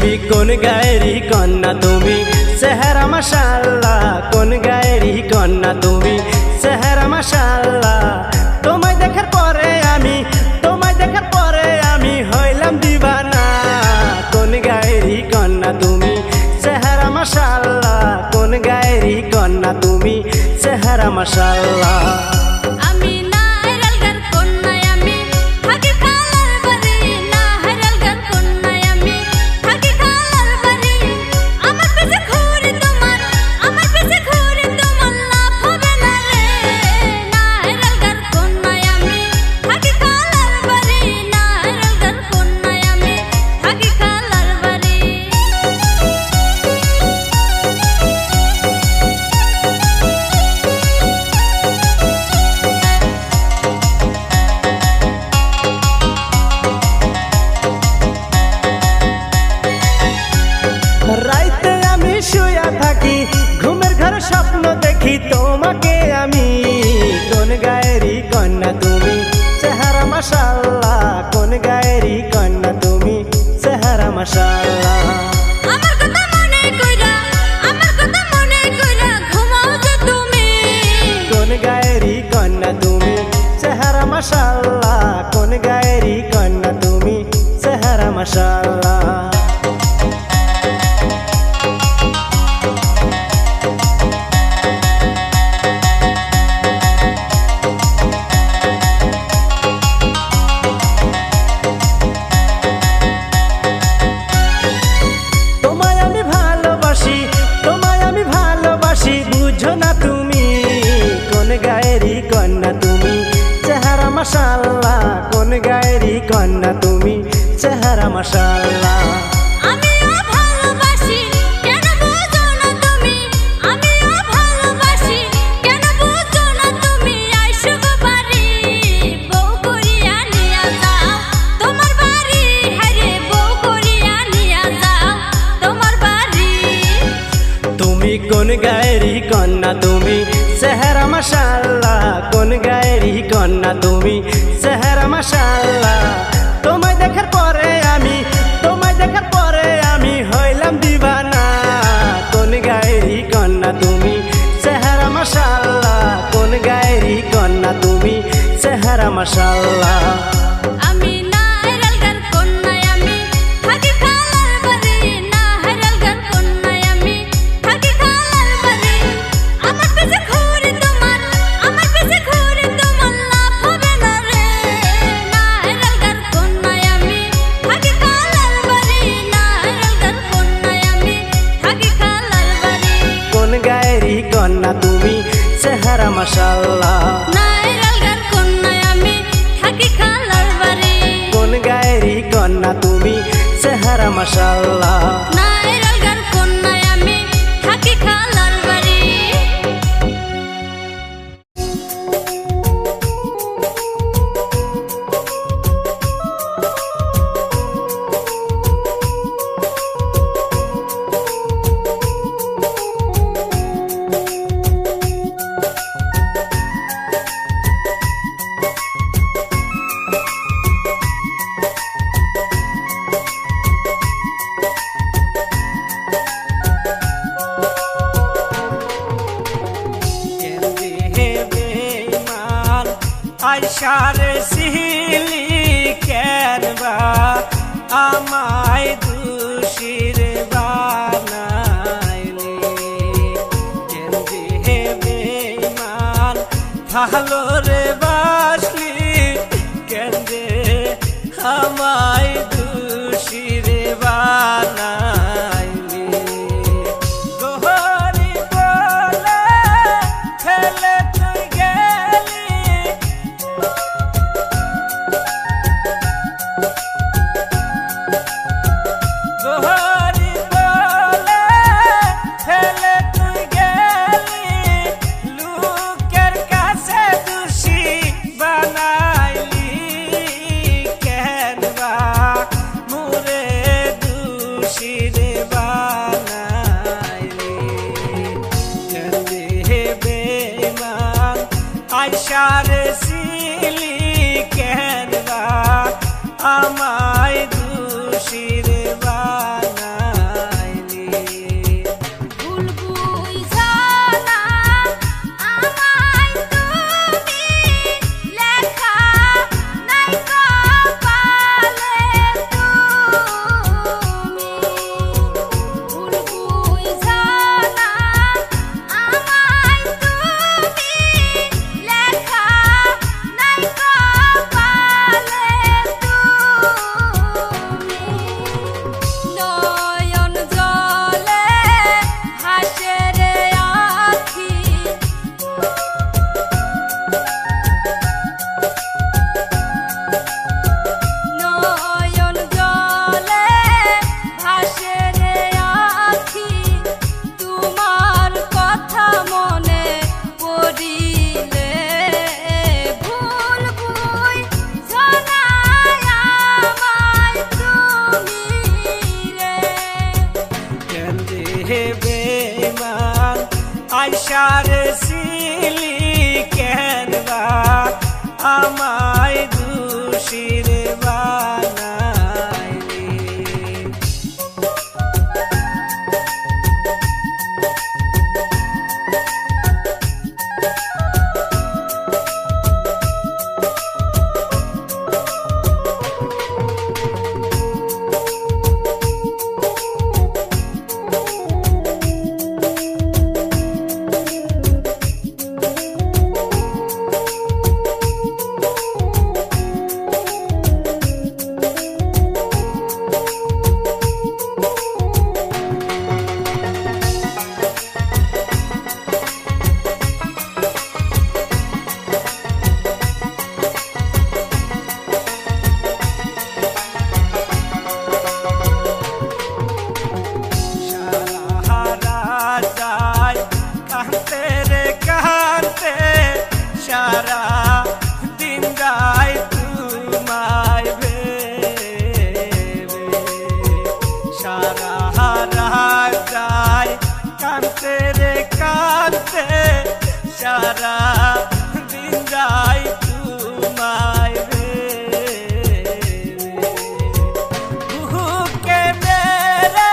তুমি কোন গায়েরই কন্যা তুমি চেহারা মাশাআল্লাহ, কোন গায়েরই কন্যা তুমি চেহারা মাশাআল্লাহ। তোমায় দেখার পরে আমি হইলাম দিবানা। কোন গায়েরই কন্যা তুমি চেহারা মাশাআল্লাহ, কোন গায়েরই কন্যা তুমি চেহারা মাশাআল্লাহ। রাইতে আমি শুয়া থাকি, ঘুমের ঘরে স্বপ্ন দেখি তোমাকে আমি। কোন গায়েরই কন্যা তুমি চেহারা মাশাআল্লাহ, কোন গায়েরই কন্যা তুমি চেহারা মাশাআল্লাহ। কোন গায়েরই কন্যা তুমি চেহারা মাশাআল্লাহ, কোন গায়েরই কন্যা তুমি চেহারা মাশাআল্লাহ। বুঝো না তুমি কোন গায়েরই কন্যা তুমি চেহারা মাশাআল্লাহ, কোন গায়েরই কন্যা তুমি চেহারা মাশাআল্লাহ। কোন গায়েরই কন্যা তুমি চেহারা মাশাআল্লাহ, কোন গায়েরই কন্যা তুমি চেহারা মাশাআল্লাহ। তোমায় দেখার পরে আমি হইলাম দিবানা। কোন গায়েরই কন্যা তুমি চেহারা মাশাআল্লাহ, কোন গায়েরই কন্যা তুমি চেহারা মাশাআল্লাহ। কন্যা তুমি চেহারা মাশাআল্লাহ, কোন গায়েরই কন্যা তুমি চেহারা মাশাআল্লাহ। আয়শারে সিলি কেনবা আমায় দুশির বানাইলি, কেন্দি হে বেঈমান ভালো রে বাসলি, কেন্দে আমায় দুশির বানাইলি। গোহরি বলে ফেলে তুই গেলি, গোহরি বলে ফেলে তুই গেলি, লোকের কাছে আইসারে সিলি কেনবা আমায় দোষীর বানাইলি। সারা দিন যাই তোমায় ভেবে, সারা রাত যাই কাঁদতে রে কাঁদতে, সারা দিন যাই তোমায় ভেবে। বুকে মেরে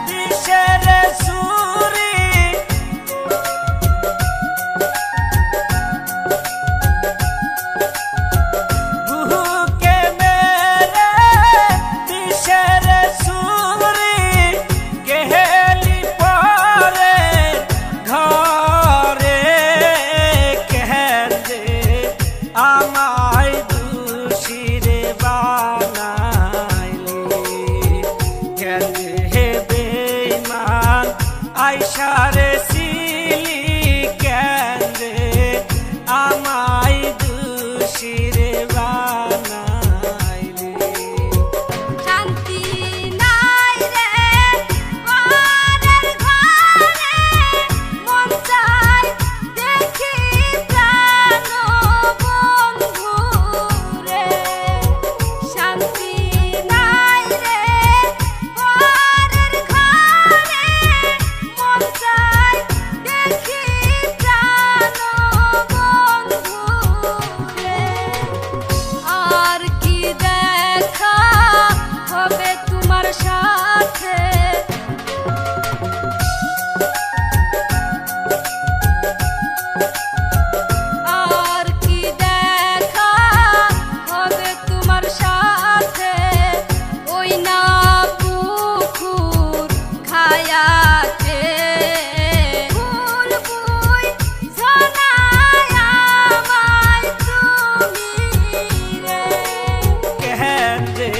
দিশের সুরি, আমায় দোষীর বানাইলি। কেন হে বেঈমান আইসারে সিলি কেন রে আমায় দোষীর বানাইলি। শান্তি নাই রে পরের ঘরে, মন চায় দেখি প্রাণ বন্ধু রে। শান্তি নাই রে পরের ঘরে, মন চায় দেখি প্রাণ বন্ধু রে। আর কি দেখা হবে তোমার সাথে, আর কি দেখা হবে তোমার সাথে, ওই না পুকুর খায়াতে ফুল বুই ঝনায় আমায় তুমি রে। কেন রে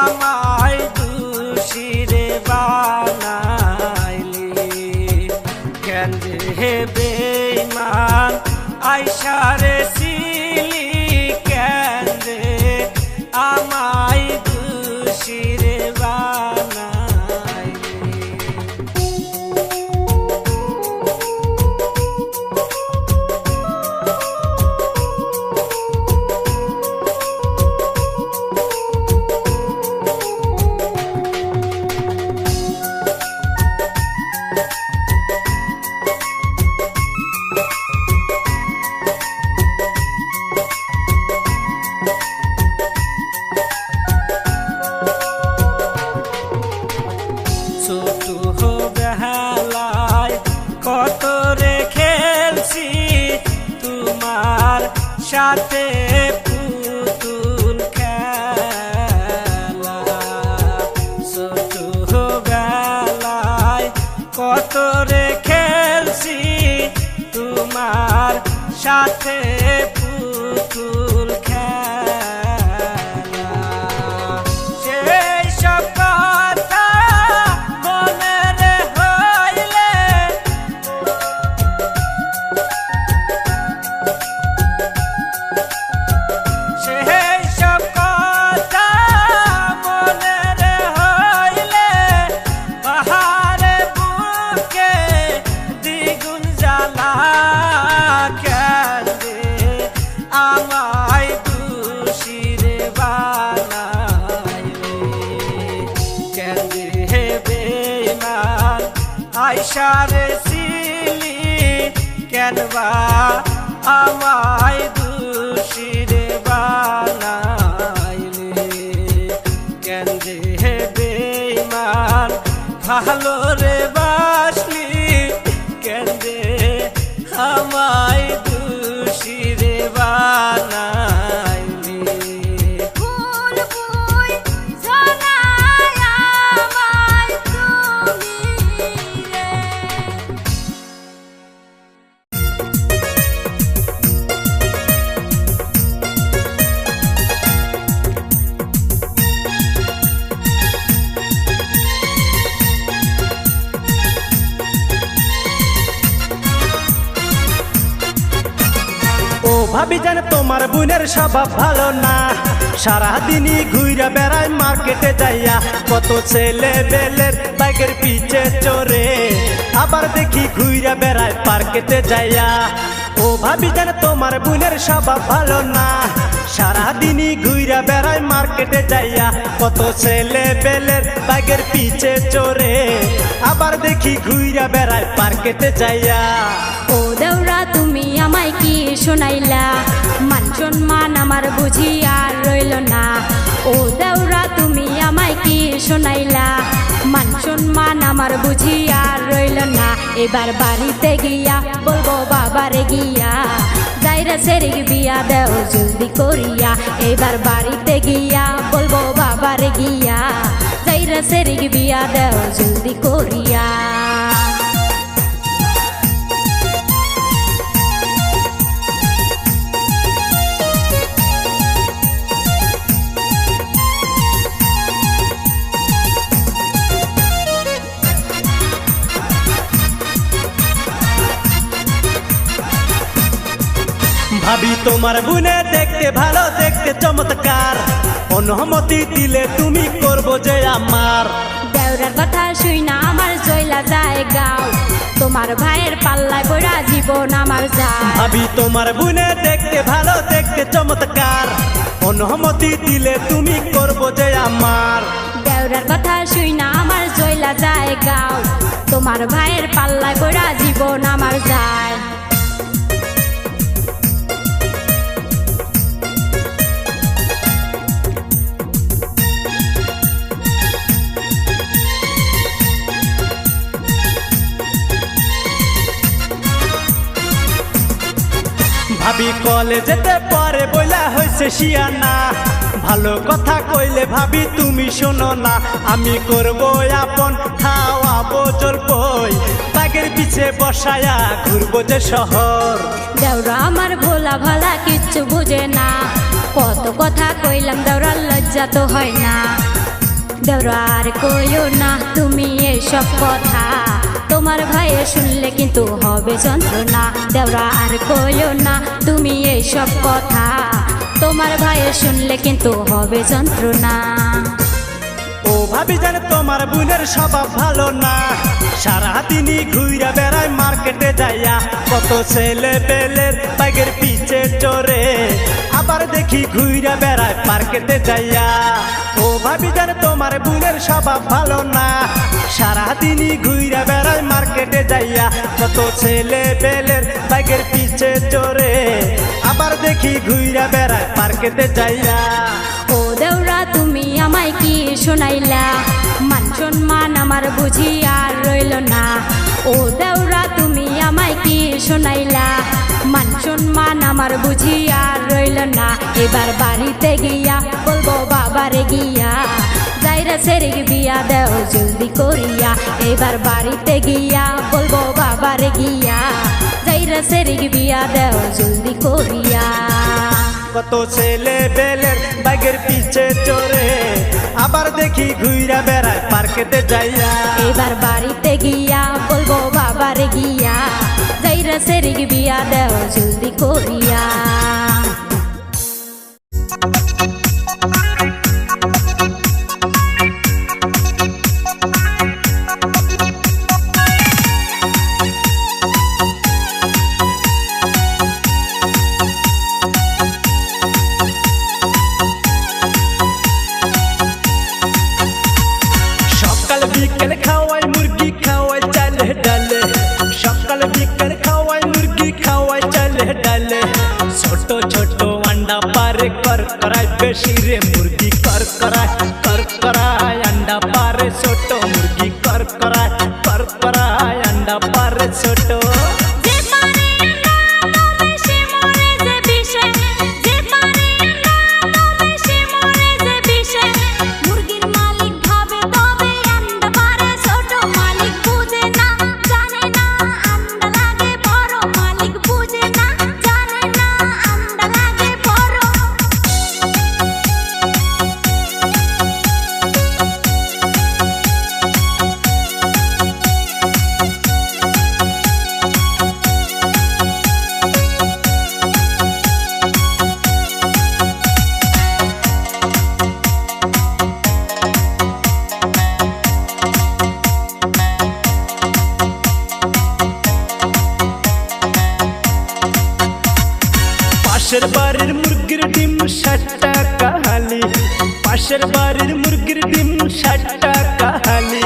আমায় দোষীর বানাইলি। কেন রে বেঈমান আইসারে সিলি কেন রে আমায় দোষীর বানাইলি। ছোট বেলায় কত রে খেলছি তোমার সাথে পুতুল খেলা। ছোট বেলায় কত রে খেলছি তোমার সাথে পুতুল খেলা। সেই সব কথা মনে হইলে, সেই সব কথা মনে হইলে, বাহারে বুকে দ্বিগুণ জ্বালা। কেন রে আমায় দোষীর বানাইলি। কেন রে বেঈমান আইসারে সিলি কেনবা আমায় দোষীরে বানাইলে কেন যে বেঈমান ভালো রে বাসলি কেন যে আমায় দোষীরে বানাইলে ফুল ফুল ঝোনায় আমায় তুমি রে। ও ভাবি জান তোমার বোনের স্বভাব ভালো না, সারাদিনই ঘুইরা বেড়ায় মার্কেটে যাইয়া, কত ছেলে বেলের বাইকের পিছে চড়ে, আবার দেখি ঘুইরা বেড়ায় পার্কেতে যাইয়া। ও ভাবি জান তোমার বোনের স্বভাব ভালো না, সারাদিনই ঘুইরা বেড়ায় মার্কেটে যাইয়া, কত ছেলে বেলের বাইকের পিছে চড়ে, আবার দেখি ঘুইরা বেড়ায় পার্কেতে যাইয়া। ও দেওরা তুমি আমায় কি শোনাইলা, মান সম্মান আমার বুঝি আর রইল না। ও দেওরা তুমি আমায় কি শোনাইলা, মান সম্মান আমার বুঝি আর রইল না। এবার বাড়িতে গিয়া বলবো বাবারে গিয়া, যাইরা সেরিক বিয়া দেও জলদি করিয়া। এবার বাড়িতে গিয়া বলবো বাবারে গিয়া, যাইরা সেরিক বিয়া দেও জলদি করিয়া। ভাবি তোমার বোনে দেখতে ভালো, দেখতে চমৎকার, অনুমতি দিলে তুমি করবো যে আমার। দেওরার কথা শুই না আমার জয়লা যায় গাও, তোমার ভাইয়ের পাল্লায় বড়া জীবন আমার যায়। ভাবি তোমার বোনে দেখতে ভালো, দেখতে চমৎকার, অনুমতি দিলে তুমি করবো যে আমার। দেওরার কথা শুই না আমার জয়লা যায় গাও, তোমার ভাইয়ের পাল্লায় বড়া জীবন আমার যায়। ভাবি কলেজেতে পরে বইলা হয়েছে শিয়ানা, ভালো কথা কইলে ভাবি তুমি শোনো না, আমি করবো আপন খাওয়াবো জলপই, বাগের পিছে বসায়া ঘুরবো যে শহর। দেওরা আমার ভোলা ভালা কিচ্ছু বুঝে না, কত কথা কইলাম দেওরার লজ্জা তো হয় না। দেওরা আর কইও না তুমি এইসব কথা, তোমার ভাইয়ে শুনলে কিন্তু হবে যন্ত্রণা। দেওরা আর কইও না তুমি এইসব কথা, তোমার ভাইয়ে শুনলে কিন্তু হবে যন্ত্রণা। ও ভাবি জান তোমার বোনের স্বভাব ভালো না, সারাদিনই ঘুইরা বেড়ায় মার্কেটে যাইয়া, কত ছেলে বেলের বাইকের পিছে চড়ে, আবার দেখি ঘুইরা বেড়ায় পার্কেতে যাইয়া। ও ভাবি জান তোমার বোনের স্বভাব ভালো না, সারাদিনই ঘুইরা বেড়ায় মার্কেটে যাইয়া, কত ছেলে বেলের বাইকের পিছে চড়ে, আবার দেখি ঘুইরা বেড়ায় পার্কেতে যাইয়া। ও দেওরা তুমি আমায় কি শোনাইলা, মান সম্মান আমার বুঝি আর রইল না। ও দেওরা তুমি আমায় কি শোনাইলা, মান সম্মান আমার বুঝি আর রইল না। এবার বাড়িতে গিয়া বলবো বাবারে গিয়া, যাইরা সেরিক বিয়া দেও জলদি করিয়া। এবার বাড়িতে গিয়া বলবো বাবারে গিয়া, যাইরা সেরিক বিয়া দেও জলদি করিয়া। কত ছেলে বেলের বাইকের পিছে চড়ে, আবার দেখি ঘুইরা বেড়ায় পার্কেতে যাইয়া। এবার বাড়িতে গিয়া বলবো বাবারে গিয়া, যাইরা সেরিক বিয়া দেও জলদি করিয়া। সকাল বিকেল খাওয়াই মুরগি, খাওয়াই চালে ডালে, সকাল বিকেল খাওয়াই মুরগি। ছোট ছোট আন্ডা পারে কর করায় বেশি রে মুরগি কর করায় আন্ডা পারে ছোট মুরগি কর করায় আন্ডা পারে ছোট পাশের বাড়ির মুরগির ডিম 60 টাকা হালি, পাশের বাড়ির মুরগির ডিম 60 টাকা হালি,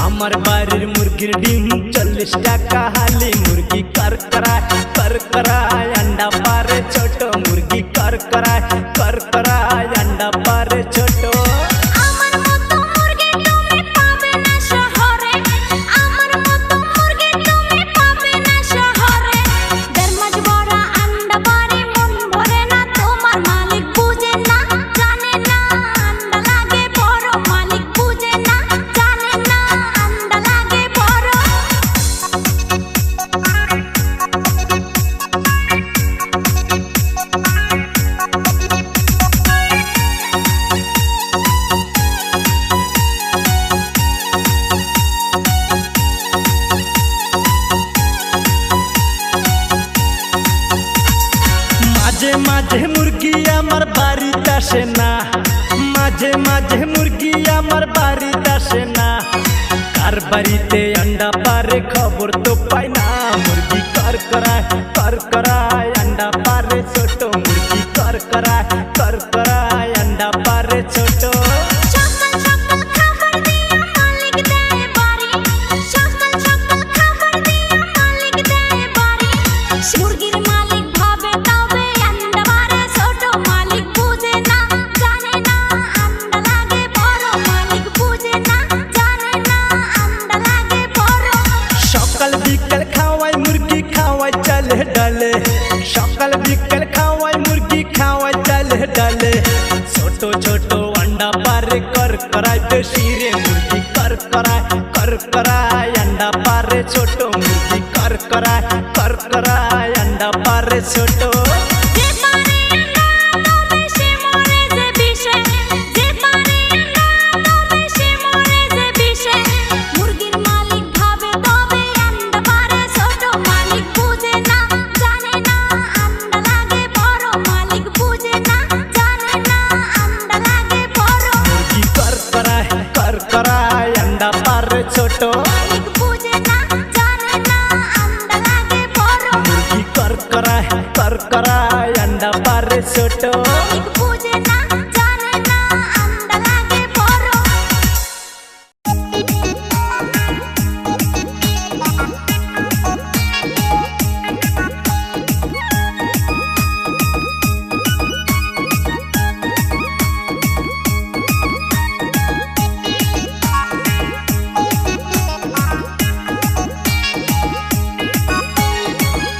আমার বাড়ির মুরগির ডিম 40 টাকা হালি। মুরগি কর করায় আন্ডা পারে ছোট মুরগি কর করায় আন্ডা পারে ছোট। মাঝে মাঝে মুরগি আমার বাড়িতে আসে না, মাঝে মাঝে মুরগি আমার বাড়িতে আসে না, কার বাড়িতে আন্ডা পারে খবর তো পাই না। মুরগি কর করায় আন্ডা পারে ছোট মুরগি কর করায় আন্ডা পারে ছোট। সকাল বিকেল খাওয়াই মুরগি খাওয়াই চালে ডালে, ছোট ছোট আন্ডা পারে কর করায় বেশি রে মুরগি কর করায় আন্ডা পারে ছোট মুরগি কর করায় আন্ডা পারে ছোট। ছোট মুরগি কর করায় আন্ডা পারে ছোট।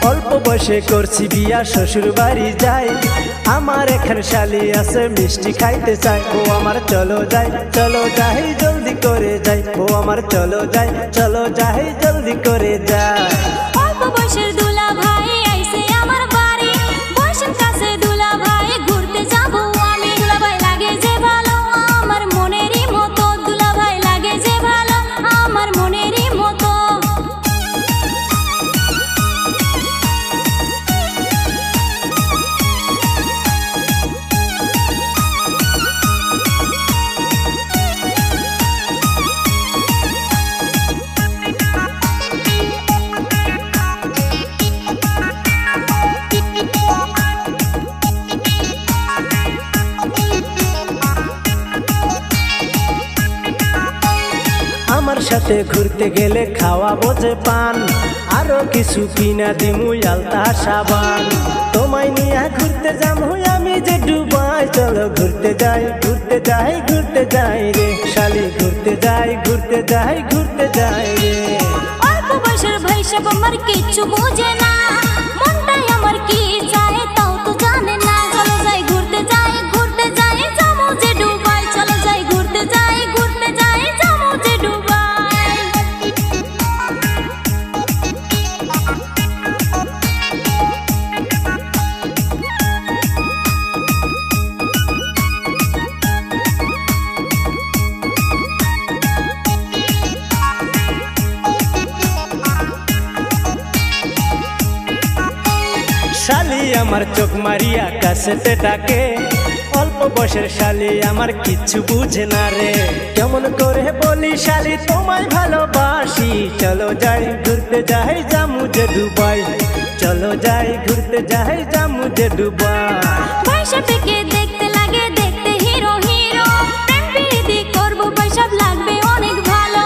অল্প বয়সে করছি বিয়া শ্বশুর বাড়ি যাই, আমার এখানে শালি আছে মিষ্টি খাইতে চাই। ও আমার চলো যাই জলদি করে যাই, ও আমার চলো যাই জলদি করে যাই। অল্প বয়সের দুলা ভাই আইছে আমার বাড়ি, বয়সের কাছে দুলা ভাই ঘুরতে যাবো আমি। দুলা ভাই লাগে যে ভালো আমার মনেরই মতো, দুলা ভাই লাগে যে ভালো আমার মনেরই মতো। আমার সাথে ঘুরতে গেলে খাওয়া বোঝে পান, আরো কিছু কিনা দিমু আলতা সাবান। তোমায় নিয়ে ঘুরতে যাবো আমি যে দুবাই, চলো ঘুরতে যাই ঘুরতে যাই ঘুরতে যাই রে শালি, ঘুরতে যাই ঘুরতে যাই ঘুরতে যাই রে। অল্প বয়সের ভাই সব আমার কিচ্ছু বোঝে না, মনটাই আমার কি চায় তাও তো জানে না। চলো যাই ঘুরতে যাই ঘুরতে যাই যাবো যে দুবাই, চলো যাই ঘুরতে যাই ঘুরতে যাই যাবো যে দুবাই। শালি আমার চোখ মারিয়া কাছেতে ডাকে, অল্প বয়সের শালি আমার কিচ্ছু বুঝে না রে। কেমন করে বলি শালি তোমায় ভালোবাসি, চলো যাই ঘুরতে যাই জামু যে দুবাই, চলো যাই ঘুরতে যাই জামু যে দুবাই। পয়সা থেকে দেখতে লাগে দেখতে হিরো হিরো, প্রেম প্রীতি করবো পয়সা লাগবে অনেক ভালো।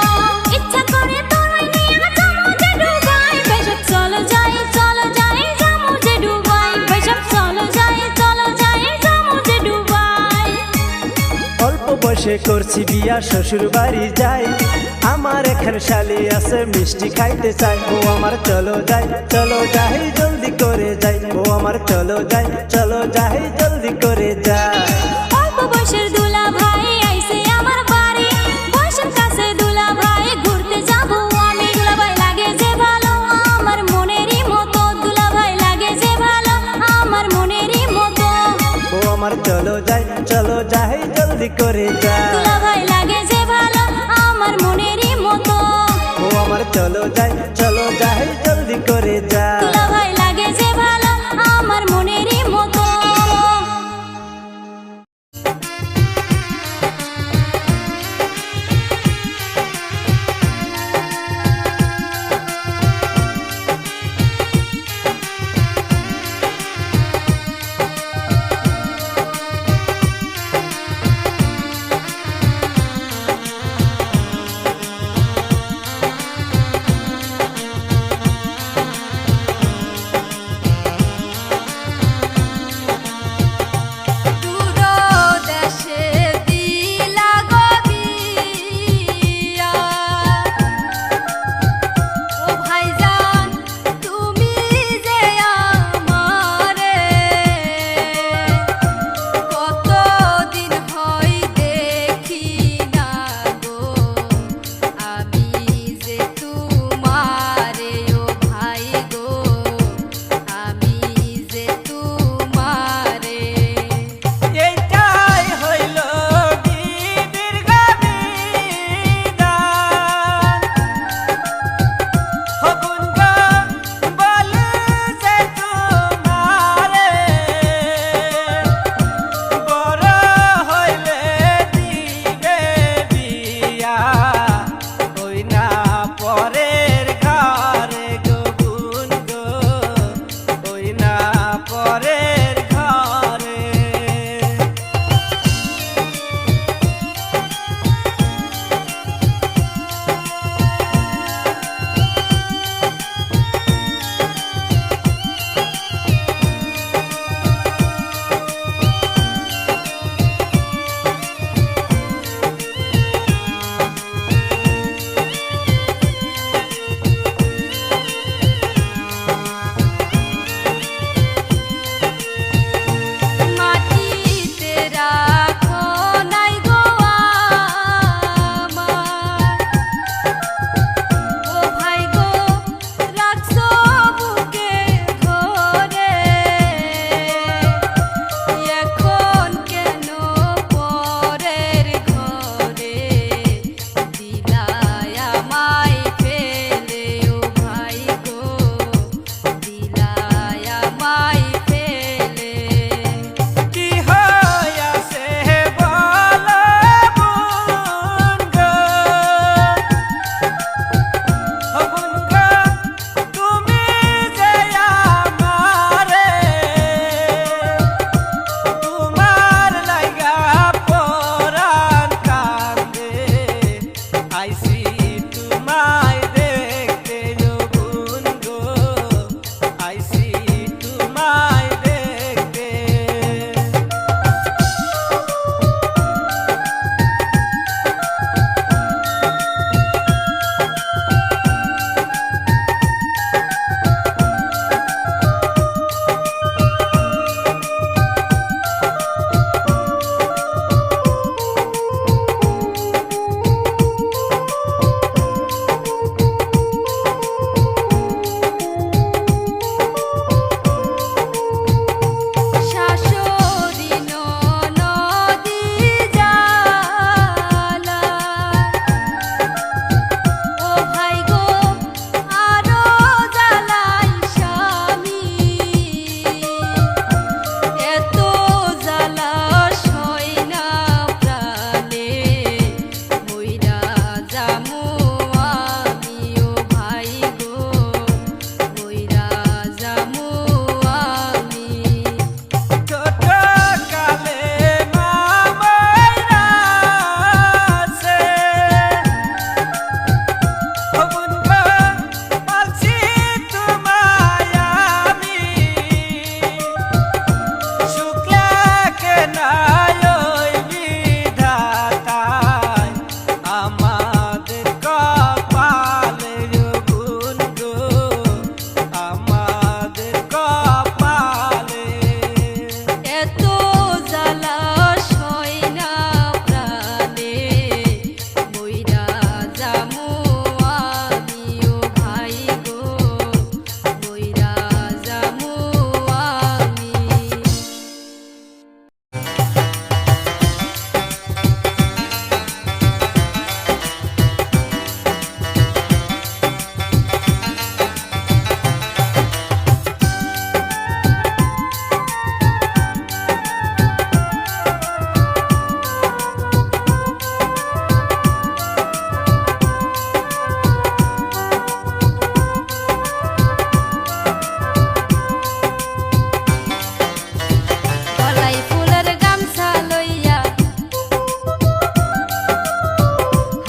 ইচ্ছা করে তোমায় নিয়ে যাবো যে দুবাই, পয়সা চলো যাই যাবো যে দুবাই, পয়সা চলো যাই যাবো যে দুবাই। অল্প বয়সে করছি বিয়া শ্বশুর বাড়ি যাই, আমার এখানে শালি আছে মিষ্টি খাইতে চাই। ও আমার চলো যাই জলদি করে যাই, ও আমার চলো যাই জলদি করে যাই। অল্প বয়সের দুলা ভাই আইছে আমার বাড়ি, বয়সের কাছে দুলা ভাই ঘুরতে যাবো আমি। দুলা ভাই লাগে যে ভালো আমার মনেরই মতো, দুলা ভাই লাগে যে ভালো আমার মনেরই মতো। ও আমার চলো যাই জলদি করে যাই। দুলা ভাই লাগে যে ভালো আমার মনেরই মতো, ও আমার চলো যাই জলদি করে যাই। দুলা ভাই লাগে যে ভালো আমার মনেরই মতো।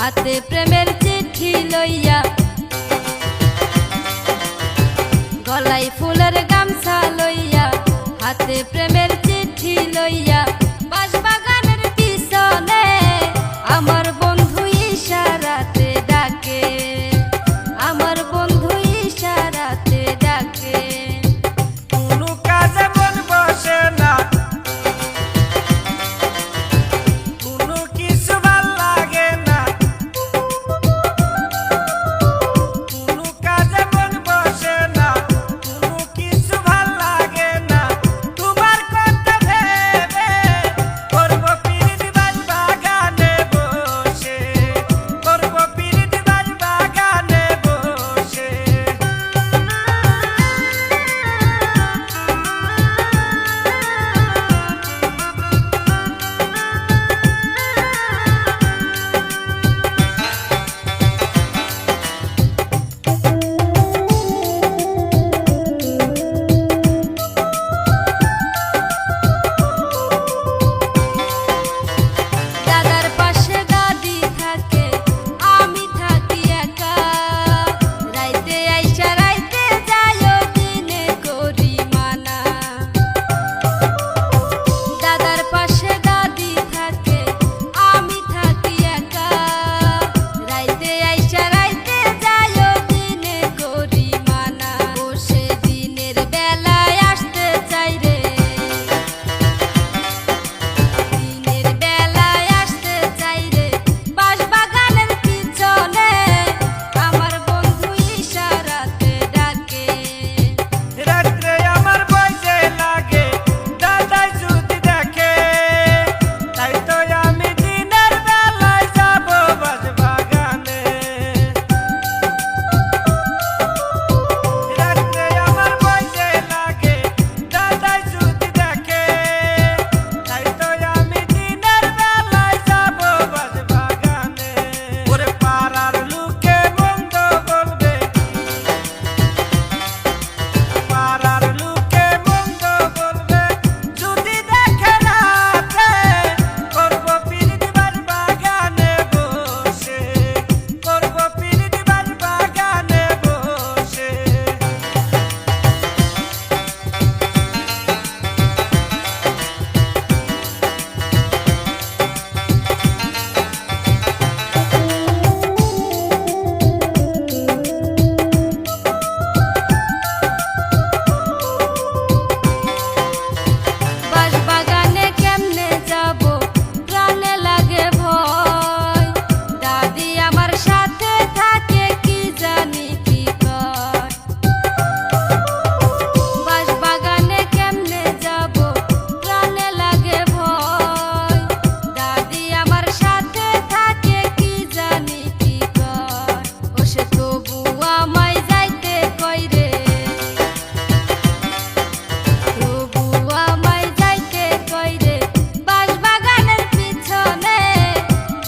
হাতে প্রেমের চিঠি লইয়া, গলায় ফুলের গামছা লইয়া, হাতে প্রেমের চিঠি লইয়া, বাঁশবাগানের পিছনে আমার বন্ধু ইশারাতে ডাকে, আমার বন্ধু ইশারাতে ডাকে। কোনো কাজে মন বসে না, কোনো কিছু ভাল লাগে না, কোনো কাজে মন বসে না, কোনো কিছু ভাল লাগে না। তোমার কথা ভেবে করবো পীড়িত বাগানে বসে, করবো পীড়িত বাগানে বসে। দাদার পাশে দাদি থাকে, আমি থাকি একা, রাইতে আইসা রাইতে যাইও, দিনে করি মানা। দাদার পাশে দাদি থাকে, আমি থাকি একা, রাইতে আইসা রাইতে যাইও, দিনে করি মানা। বসে দিনের বেলায় আসতে চাই রে, দিনের বেলায় আসতে চাই রে, বাঁশবাগানের পিছনে আমার বন্ধু ইশারাতে ডাকে। রাত্রে আমার বইতে লাগে, দাদাই যদি দেখে, তাই তো আমি দিনের বেলায় যাব বাঁশবাগানে। রাত্রে আমার বইতে লাগে, দাদাই যদি দেখে, তাই তো আমি দিনের বেলায় যাব বাঁশবাগানে। ওরে পাড়ার লোকে মন্দ বলবে, পাড়ার লোকে মন্দ বলবে, যদি দেখে রাতে করবো পীড়িত বাগানে বসে, করবো পীড়িত বাগানে বসে। বাঁশবাগানে কেমনে যাব, প্রাণে লাগে ভয়, দাদি আমার সাথে থাকে, কি জানি কি কয়। বাঁশবাগানে কেমনে যাব, প্রাণে লাগে ভয়, দাদি আমার সাথে থাকে, কি জানি কি কয়। ও সে তবু আমায় যাইতে কয় রে, তবু আমায় যাইতে কয় রে, বাঁশবাগানের পিছনে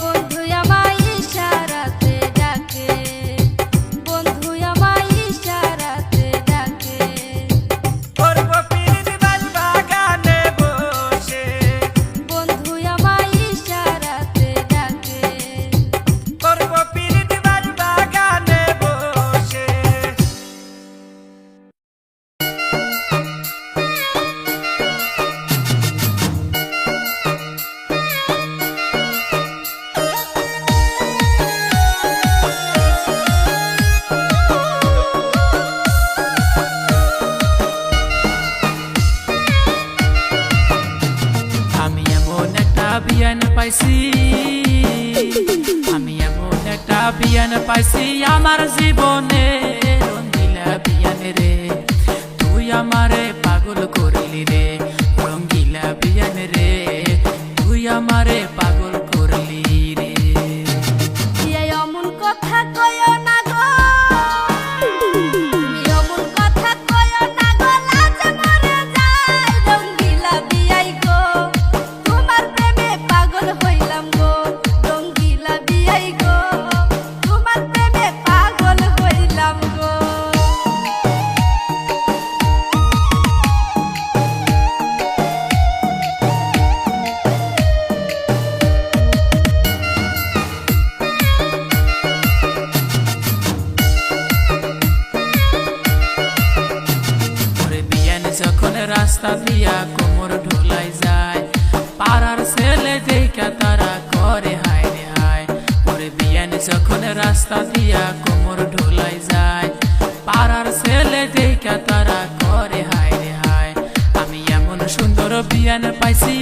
বন্ধু আমায় ইশারাতে ডাকে, বন্ধু আমায় ইশারাতে ডাকে। করবো পীড়িত বাগানে বসে, বন্ধু আমায় ইশারাতে ডাকে। করবো পীড়িত বাগানে বসে। আমি এমন একটা বিয়ান পাইছি, আমি এমন একটা বিয়ান পাইছি আমার জীবনে, রঙ্গিলা বিয়ান রে, তুই আমারে পাগল করিলি রে, রঙ্গিলা বিয়ান রে, তুই আমারে পাগল করলি রে। এই অমন কথা কয়ো না গো, তুমি অমন কথা কয়ো না গো, লাজ মরে যায় রঙ্গিলা বিয়াই গো, তোমার প্রেমে পাগল হইলাম গো, রঙ্গিলা বিয়াই গো, তোমার প্রেমে পাগল হইলাম গো। রাস্তা দিয়া কোমর ঢোলাই যায় পাড়ার ছেলে দেখা তারা করে হায় রে হায় ওরে বিয়ান যখন রাস্তা দিয়া কোমর ঢোলাই যায় পাড়ার ছেলে দেখা তারা করে হায় রে হায় আমি এমন সুন্দর বিয়ান পাইছি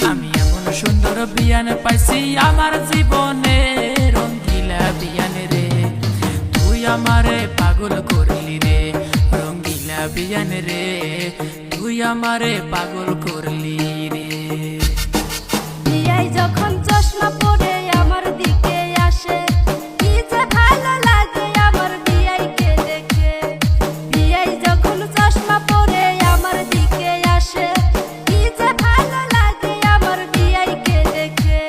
আমি এমন সুন্দর বিয়ান পাইছি আমার জীবনে রঙ্গিলা বিয়ান রে তুই আমারে পাগল করলি রে রঙ্গিলা বিয়ান রে তুই আমারে পাগল করলি রে বিয়াই যখন চশমা পরে আমার দিকে আসে কি যে ভালো লাগে আমার বিয়াইকে দেখে বিয়াই যখন চশমা পরে আমার দিকে আসে কি যে ভালো লাগে আমার বিয়াইকে দেখে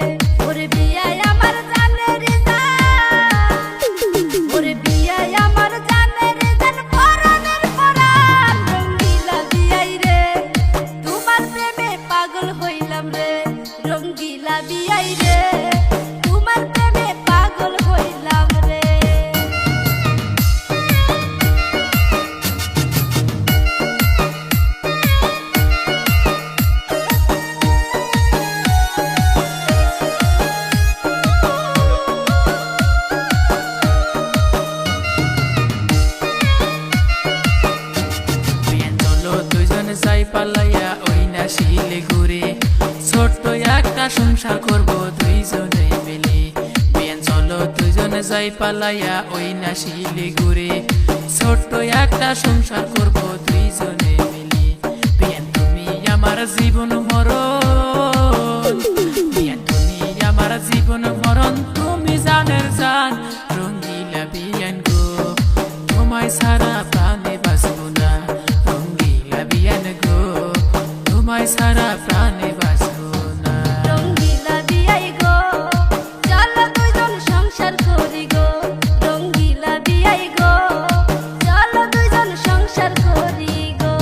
ওরে বিয়াই আমার জানের জান ওরে বিয়াই আমার জানের জান পরাণের পরাণ রঙ্গিলা বিয়াই রে তোমার প্রেমে পাগল হইলাম রে রঙ্গিলা বিয়াই রে তোমার প্রেমে পাগল হইলাম রে বিয়ান চলো দুজন যাই পালাইয়া ওই না শিলিগুড়ি ছোট্ট একটা সংসার করব দুইজনে মিলে বিয়ান চলো দুজন যাই পালাইয়া ওই না শিলিগুড়ি ছোট্ট একটা সংসার করব দুইজনে মিলে বিয়ান তুমি আমার জীবন মরণ বিয়ান তুমি আমার জীবন মরণ তুমি জানের জান রঙ্গিলা বিয়ান গো তোমায় সারা প্রাণে বাঁচব না রঙ্গিলা বিয়ান গো তোমায় সারা প্রাণে বাঁচব না রঙ্গিলা বিয়াই গো চলো দুইজন সংসার করি গো রঙ্গিলা বিয়াই গো চলো দুইজন সংসার করি গো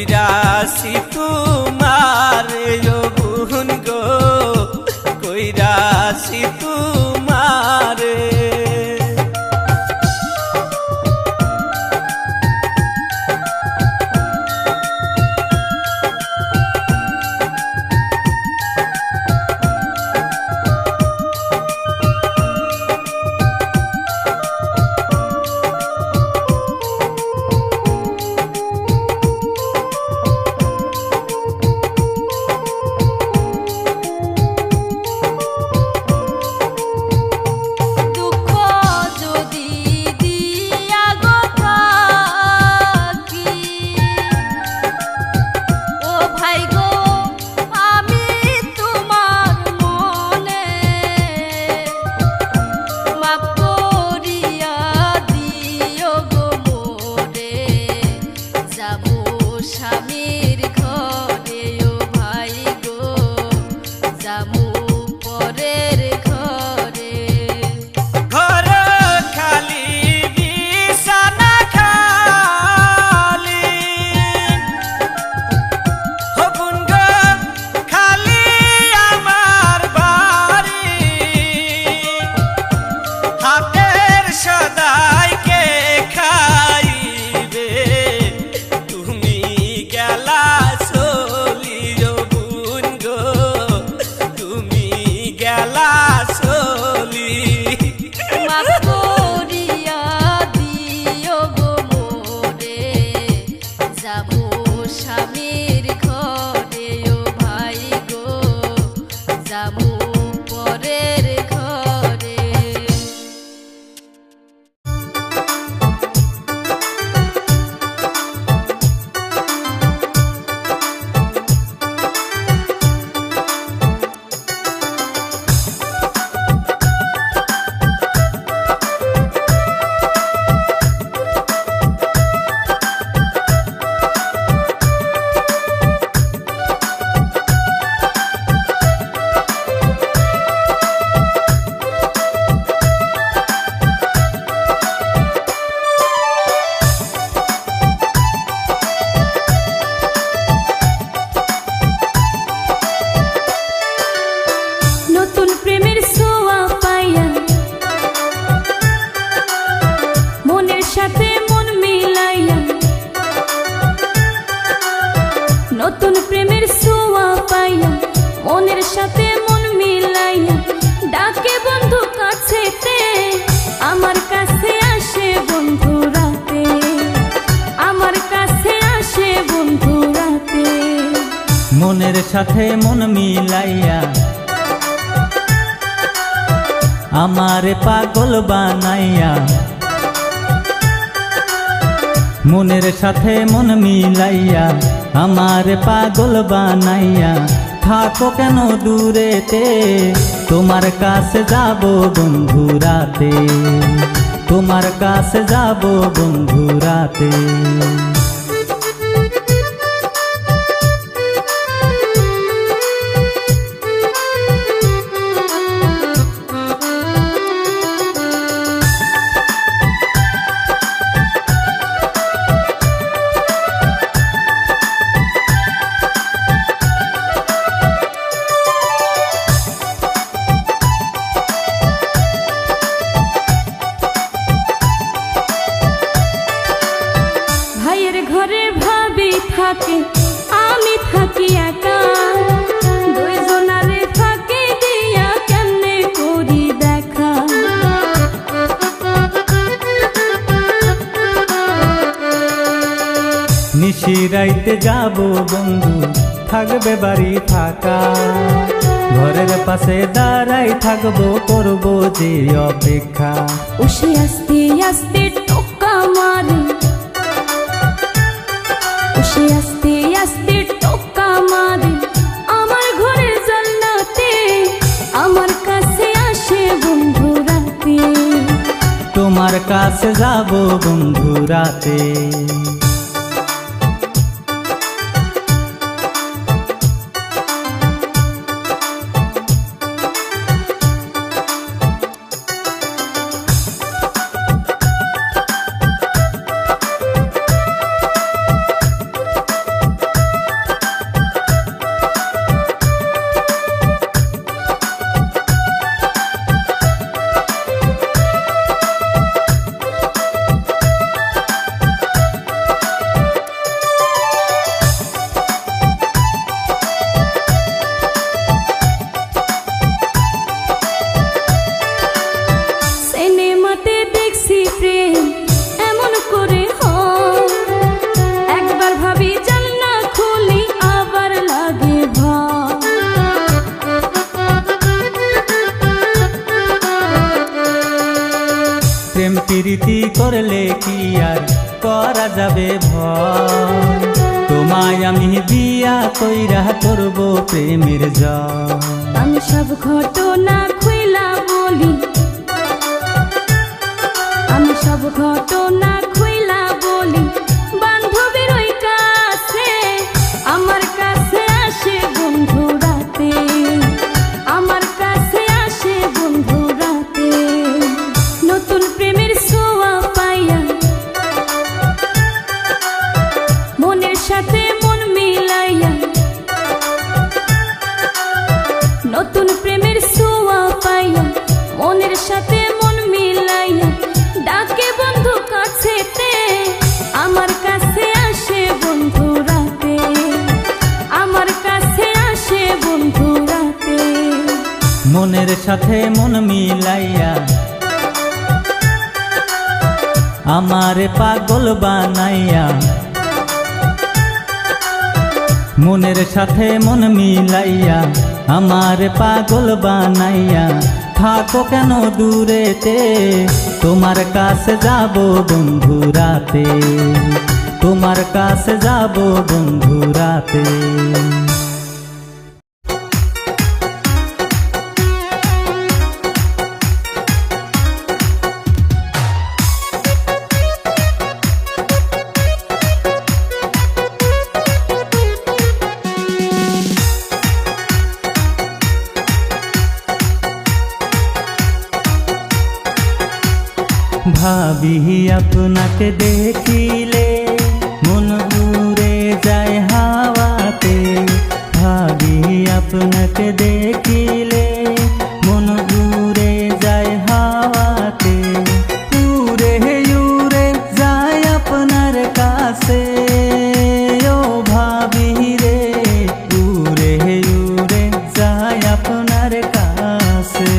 কইরাছি তোমারে ও বোন গো, কইরাছি তোমারে। দুঃখ যদি দিয়া গো থাকি, ও ভাই গো আমি তোমার মনে মাপ করিয়া দিও গো মোরে, যাবো স্বামীর ঘরে ও ভাই গো, যাবো পরের ঘরে। ঘর খালি বিছানা খালি, ও বোন গো খালি আমার বাড়ি, হাতের সদাইকে খাইবে তুমি গেলা চলি ও বোন গো, তুমি গেলা চলি। মাপ করিয়া দিও গো মোরে, যাবো স্বামীর ঘরে ও ভাই গো, যাবো পরের ঘরে। নতুন প্রেমের ছোঁয়া পাইয়া মনের সাথে মন মিলাইয়া, নতুন প্রেমের ছোঁয়া পাইয়া মনের সাথে মন মিলাইয়া, ডাকে বন্ধু কাছেতে আমার কাছে আসে বন্ধু রাতে, আমার কাছে আসে বন্ধু রাতে। মনের সাথে মন মিলাইয়া আমারে পাগল বানাইয়া, মনের সাথে মন মিলাইয়া আমারে পাগল বানাইয়া, থাকো কেন দূরেতে তোমার কাছে যাব বন্ধু রাতে, তোমার কাছে যাব বন্ধু রাতে। ভাইয়ের ঘরে ভাবি থাকে আমি থাকি একা, দুইজনারে ফাঁকি দিয়া কেমনে করি দেখা। নিশিরাইতে যাব বন্ধু থাকবে বাড়ি ফাঁকা, ঘরের পাশে দাঁড়াই থাকবো করবো যে অপেক্ষা। উসে আস্তে আস্তে টোকা মারে, উসে আস্তে আস্তে টোকা মারে আমার ঘরের জান্নাতে, আমার কাছে আসে বন্ধু রাতে, তোমার কাছে যাব বন্ধু রাতে। তোমায় আমি বিয়া কইরা করব প্রেমের জাল। আমি সব ঘটনা খুইলা বলি, আমি সব ঘটনা খুইলা বলি বান্ধবীর ওই কাছে। আমার কাছে আসে বন্ধু রাতে, আমার কাছে আসে বন্ধু রাতে। নতুন প্রেমের ছোঁয়া পাইয়া মনের সাথে মন মিলাইয়া, নতুন প্রেমের ছোঁয়া পাইয়া মনের সাথে মন মিলাইয়া ডাকে বন্ধু কাছেতে। আমার কাছে আসে বন্ধু রাতে, আমার কাছে আসে বন্ধু রাতে। মনের সাথে মন মিলাইয়া আমারে পাগল বানাইয়া, মনের সাথে মন মিলাইয়া আমারে পাগল বানাইয়া। থাকো কেন দূরেতে, তোমার কাছে যাব বন্ধু রাতে, তোমার কাছে যাব বন্ধু রাতে। ভাবি আপনাকে দেখিলে মন উড়ে যায় হাওয়াতে, ভাবি আপনাকে দেখিলে মন উড়ে যায় হাওয়াতে। উড়ে উড়ে যায় আপনার কাছে ও ভাবি রে, উড়ে উড়ে যায় আপনার কাছে।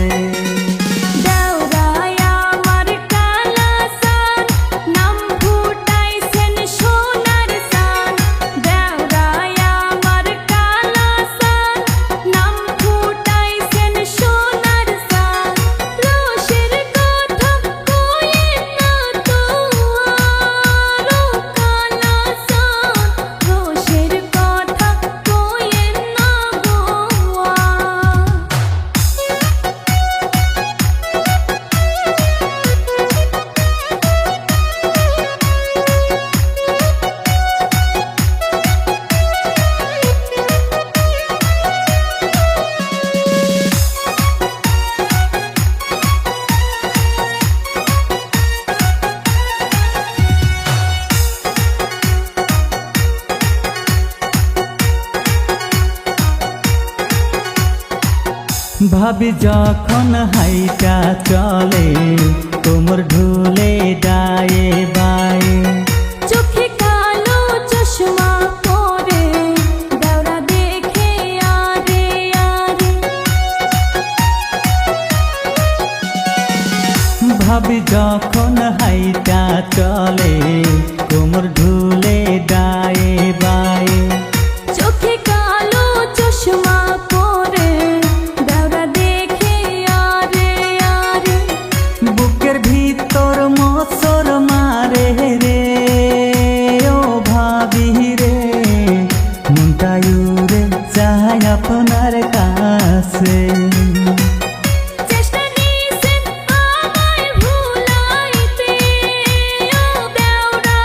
ভাবি যখন হাইটা চলে তোমর ঢুলে ডায়ে বায়ে, চোখে কালো চশমা পরে দেওরা দেখে আরে আরে। ভাবি যখন হাইটা চলে তোমর ঢুলে ডায়ে বায়ে, চোখে কালো চশমা পরে দেওরা দেখে আরে আরে। বুকের ভিতর মসর মারে রে ও ভাবি রে, মনটা উড়ে যায় আপনার কাছে। চেষ্টা নিছেন আমায় ভুলাইতে ও দেওরা,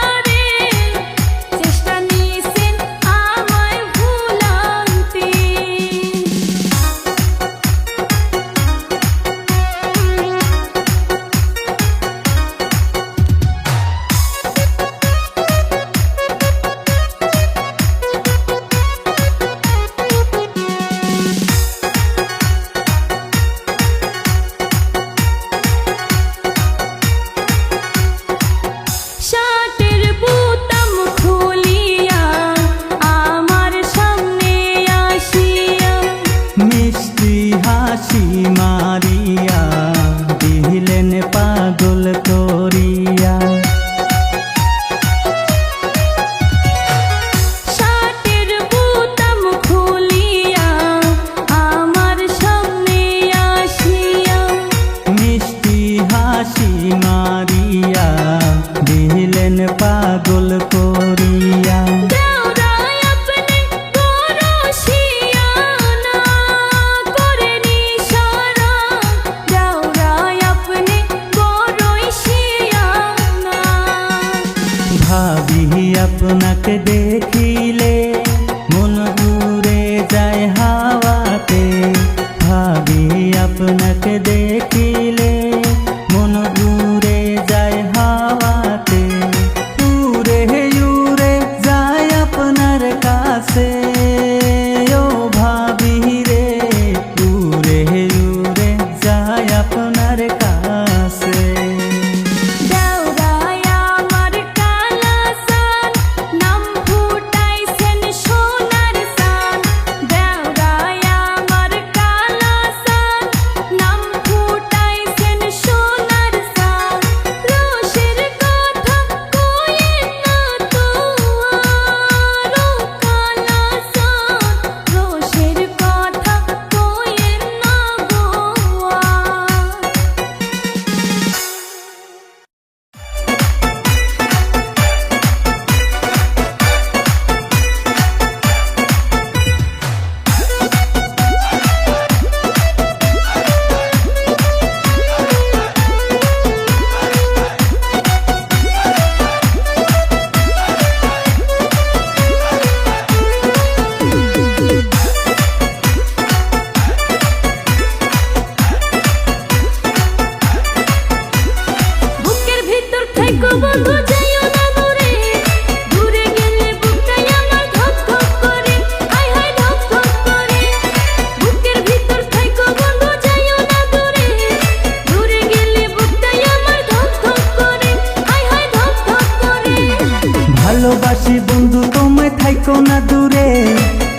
দূরে,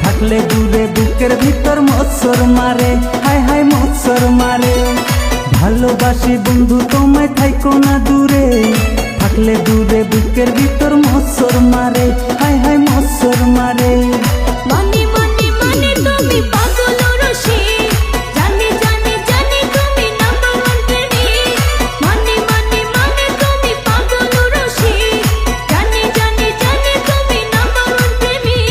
থাকলে দূরে বুকের ভিতর মৎসর মারে, হায় হায় মৎসর মারে। ভালোবাসি বন্ধু তোমায় থাইকো না দূরে, থাকলে দূরে বুকের ভিতর মৎসর মারে, হায় হায় মৎসর মারে। মনে মনে মনে তুমি পাগল রসিক, জানি জানি জানি তুমি নাম্বার ওয়ান প্রেমিক। মনে মনে মনে তুমি পাগল রসিক, জানি জানি জানি তুমি নাম্বার ওয়ান প্রেমিক।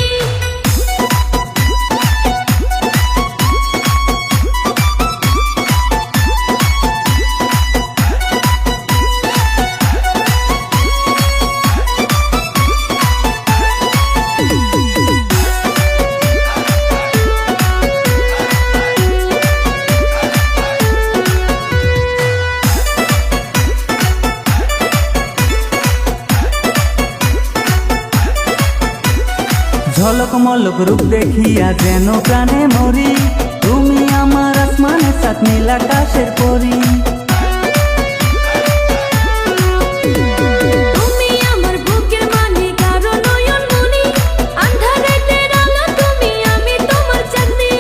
ঝলক মলক রূপ দেখিয়া যেন প্রাণে মরি, তুমি আমার আসমানের সাত নীল আকাশের পরি। তুমি আমার বুকের মানিক আরো নয়ন মনি, আন্ধার রাতের আলো তুমি, আমি তোমার চাঁদনি।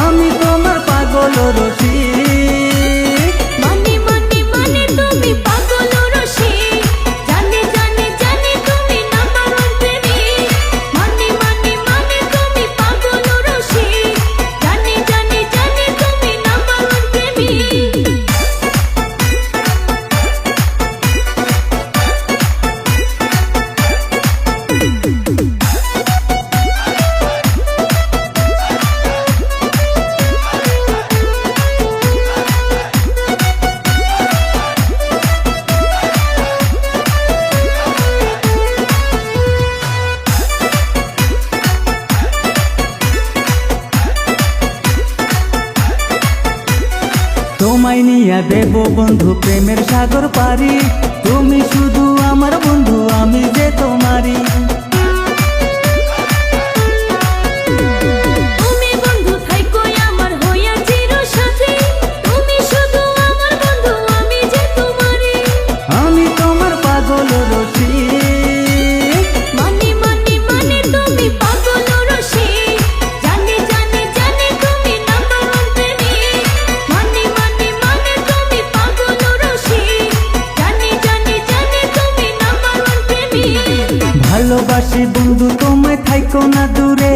আমি তোমার পাগল রসিক, মনে মনে মনে তুমি পাগল রসিক, জানি জানি জানি তুমি নাম্বার ওয়ান প্রেমিক। মনে মনে মনে তুমি পাগল রসিক, জানি জানি জানি তুমি নাম্বার ওয়ান প্রেমিক। তোমায় নিয়া দেব বন্ধু প্রেমের সাগর পারি, তুমি শুধু আমার বন্ধু, আমি যে তোমারি। তুমি বন্ধু থাইকো আমার হইয়া চিরসাথী, তুমি শুধু আমার বন্ধু, আমি যে তোমারই। আমি তোমার পাগল রসিক, মনে মনে মনে তুমি পাগল রসিক, জানি জানি জানি তুমি নাম্বার ওয়ান প্রেমিক। মনে মনে মনে তুমি পাগল রসিক, জানি জানি জানি তুমি নাম্বার ওয়ান প্রেমিক। ভালোবাসি বন্ধু তোমায় থাইকো না দূরে,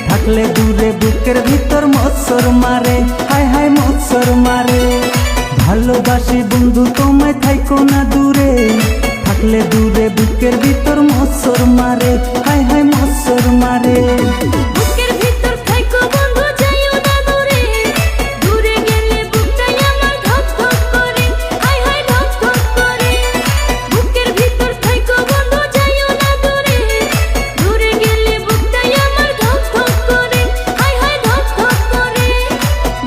থাকলে দূরে বুকের ভিতর মৎসর মারে, হায় হায় মৎসর মারে। ভালোবাসি বন্ধু তোমায় থাইকো না দূরে, থাকলে দূরে বুকের ভিতর মৎসর মারে, হায় হায় মৎসর মারে। বুকের ভিতর থাইকো বন্ধু যাইও না দূরে, দূরে গেলে বুকটাই আমার ধক ধক করে, হায় হায় ধক ধক করে। বুকের ভিতর থাইকো বন্ধু যাইও না দূরে, দূরে গেলে বুকটাই আমার ধক ধক করে, হায় হায় ধক ধক করে।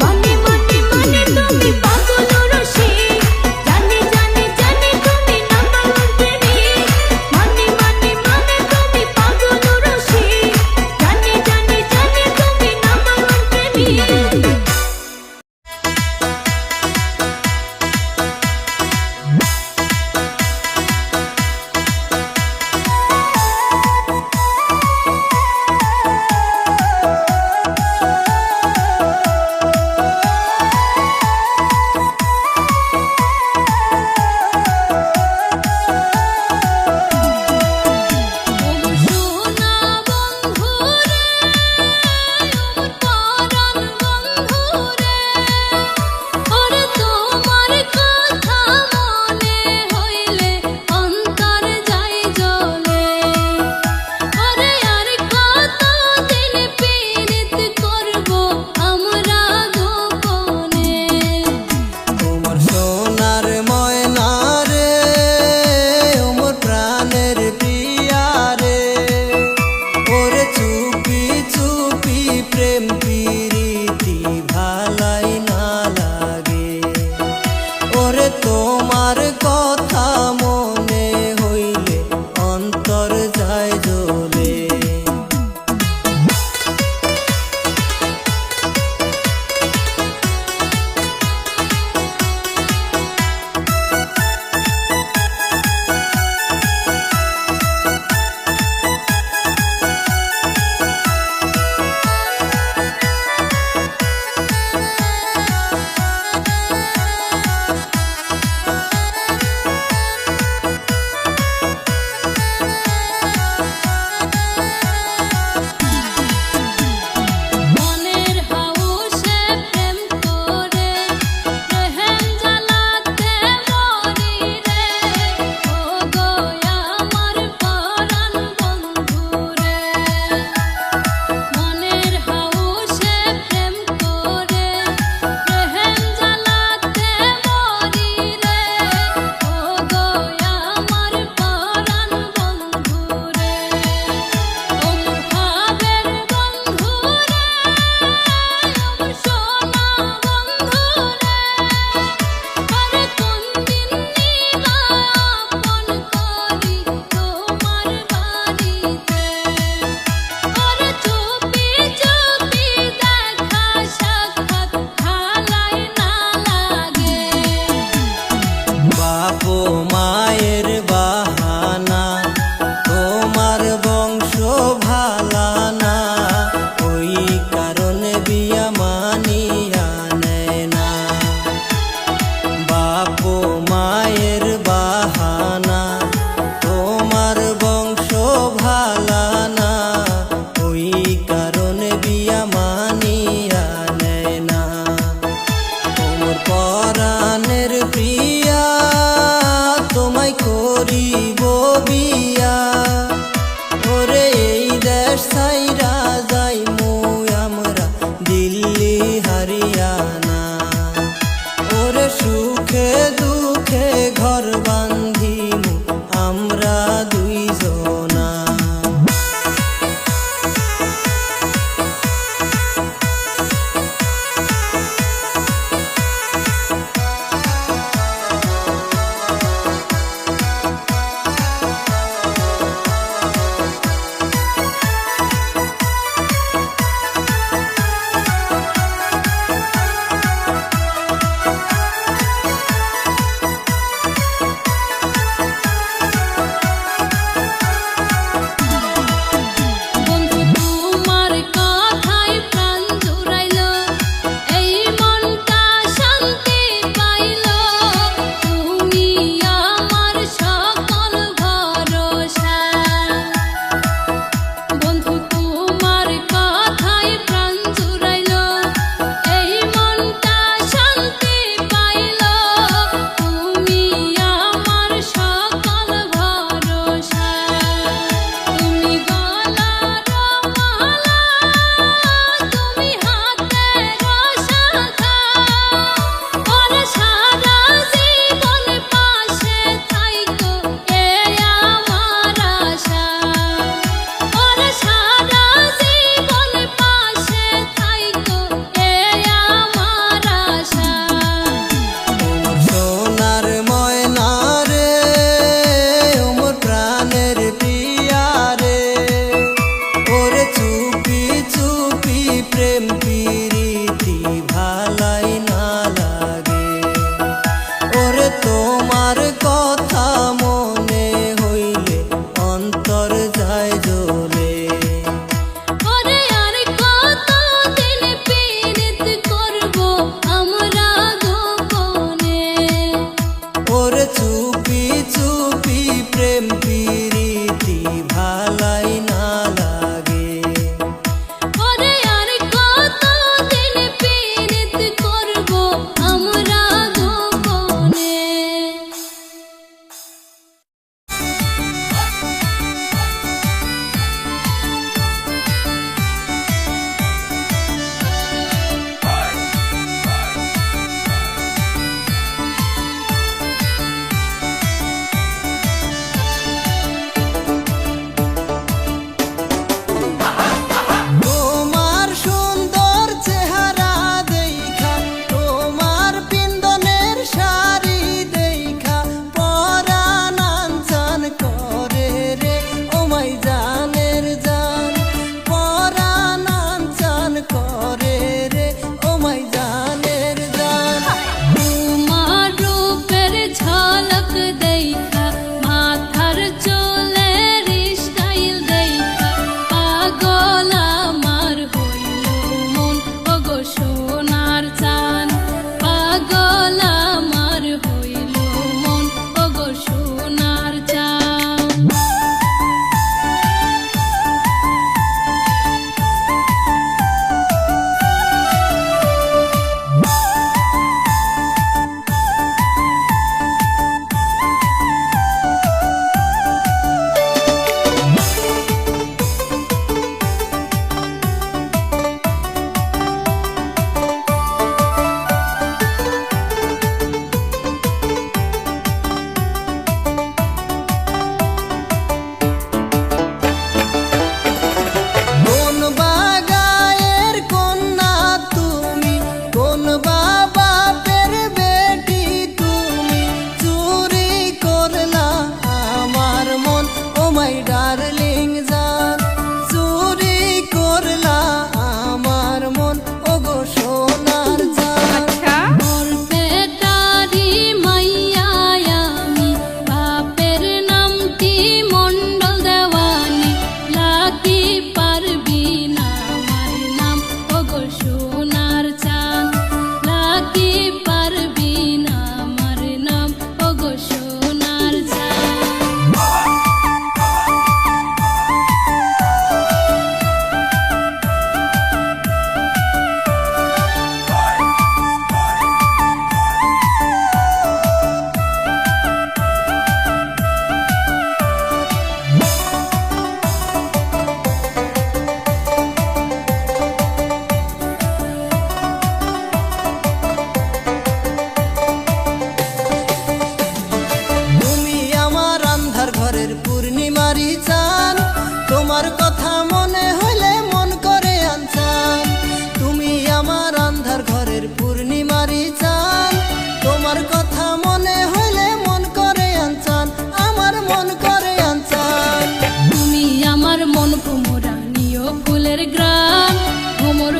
মনে মনে মনে তুমি পাগল রসিক, জানি জানি জানি তুমি নাম্বার ওয়ান প্রেমিক। মনে মনে মনে তুমি পাগল রসিক, জানি জানি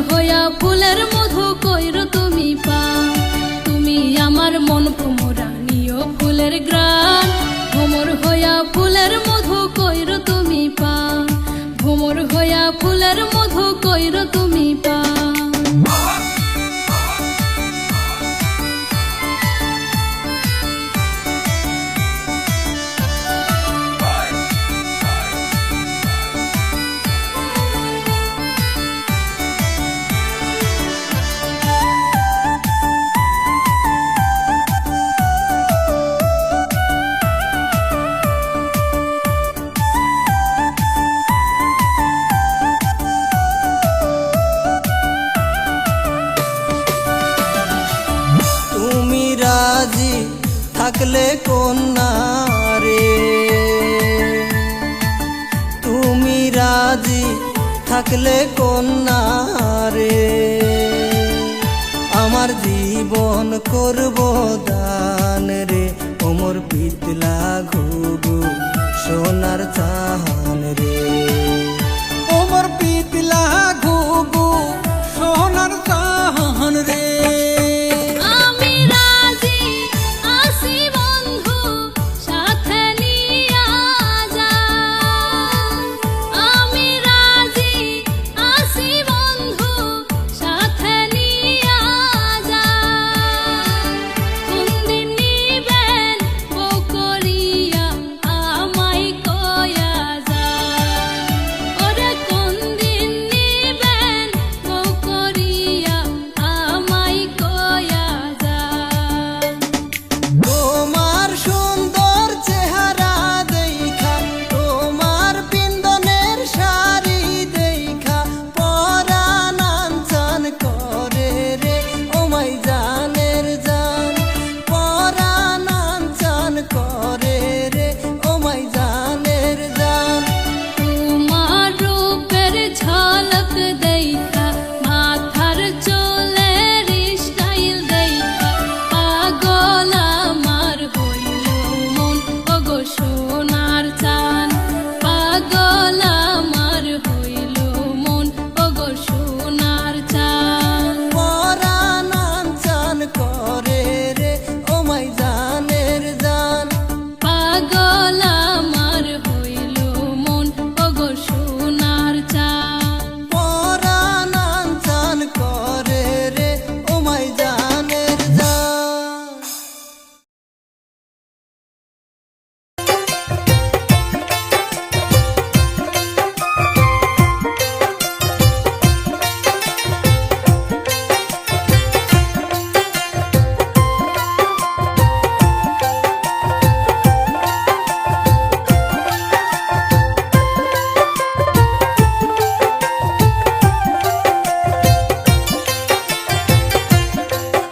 হইয়া ফুলের মধু কইর তুমি পা তুমি আমার মন ভোমরা নিও ফুলের গ্রাণ ভোমর হইয়া ফুলের মধু কইর তুমি পা ভোমর হইয়া ফুলের মধু কইর তুমি পা তুমি রাজি থাকলে কন্যা রে তুমি রাজি থাকলে কন্যা রে আমার জীবন করব দান রে ওমর পিতলা ঘুঘু সোনার চাহান রে ওমর পিতলা ঘুঘু সোনার চাহান রে আমি রাজি আসি বন্ধু সাথে নিয়া যা আমি রাজি আসি বন্ধু সাথে নিয়া যা কোনদিন নিবেন বউ করিয়া আমায় কয়া যা ওরে কোনদিন নিবেন বউ করিয়া আমায় কয়া যা তোমার সুন্দর চেহারা দেখা তোমার বিন্দনের শাড়ি দেখা পরাণ চান করে রে ওমাই জানের জান পরাণ চান করে রে ওমাই জানের জান তোমার রূপের ঝলক দেখা মাথার চুলের স্টাইল দেখা পাগল আমার হইল মন ওগো সোনার চান পাগল আমার হইল মন ওগো সোনার চান পরাণ চান করে রে ওমাই জানের জান পাগল আমার হইল মন ওগো সোনার চান পরাণ চান করে রে ওমাই জানের জান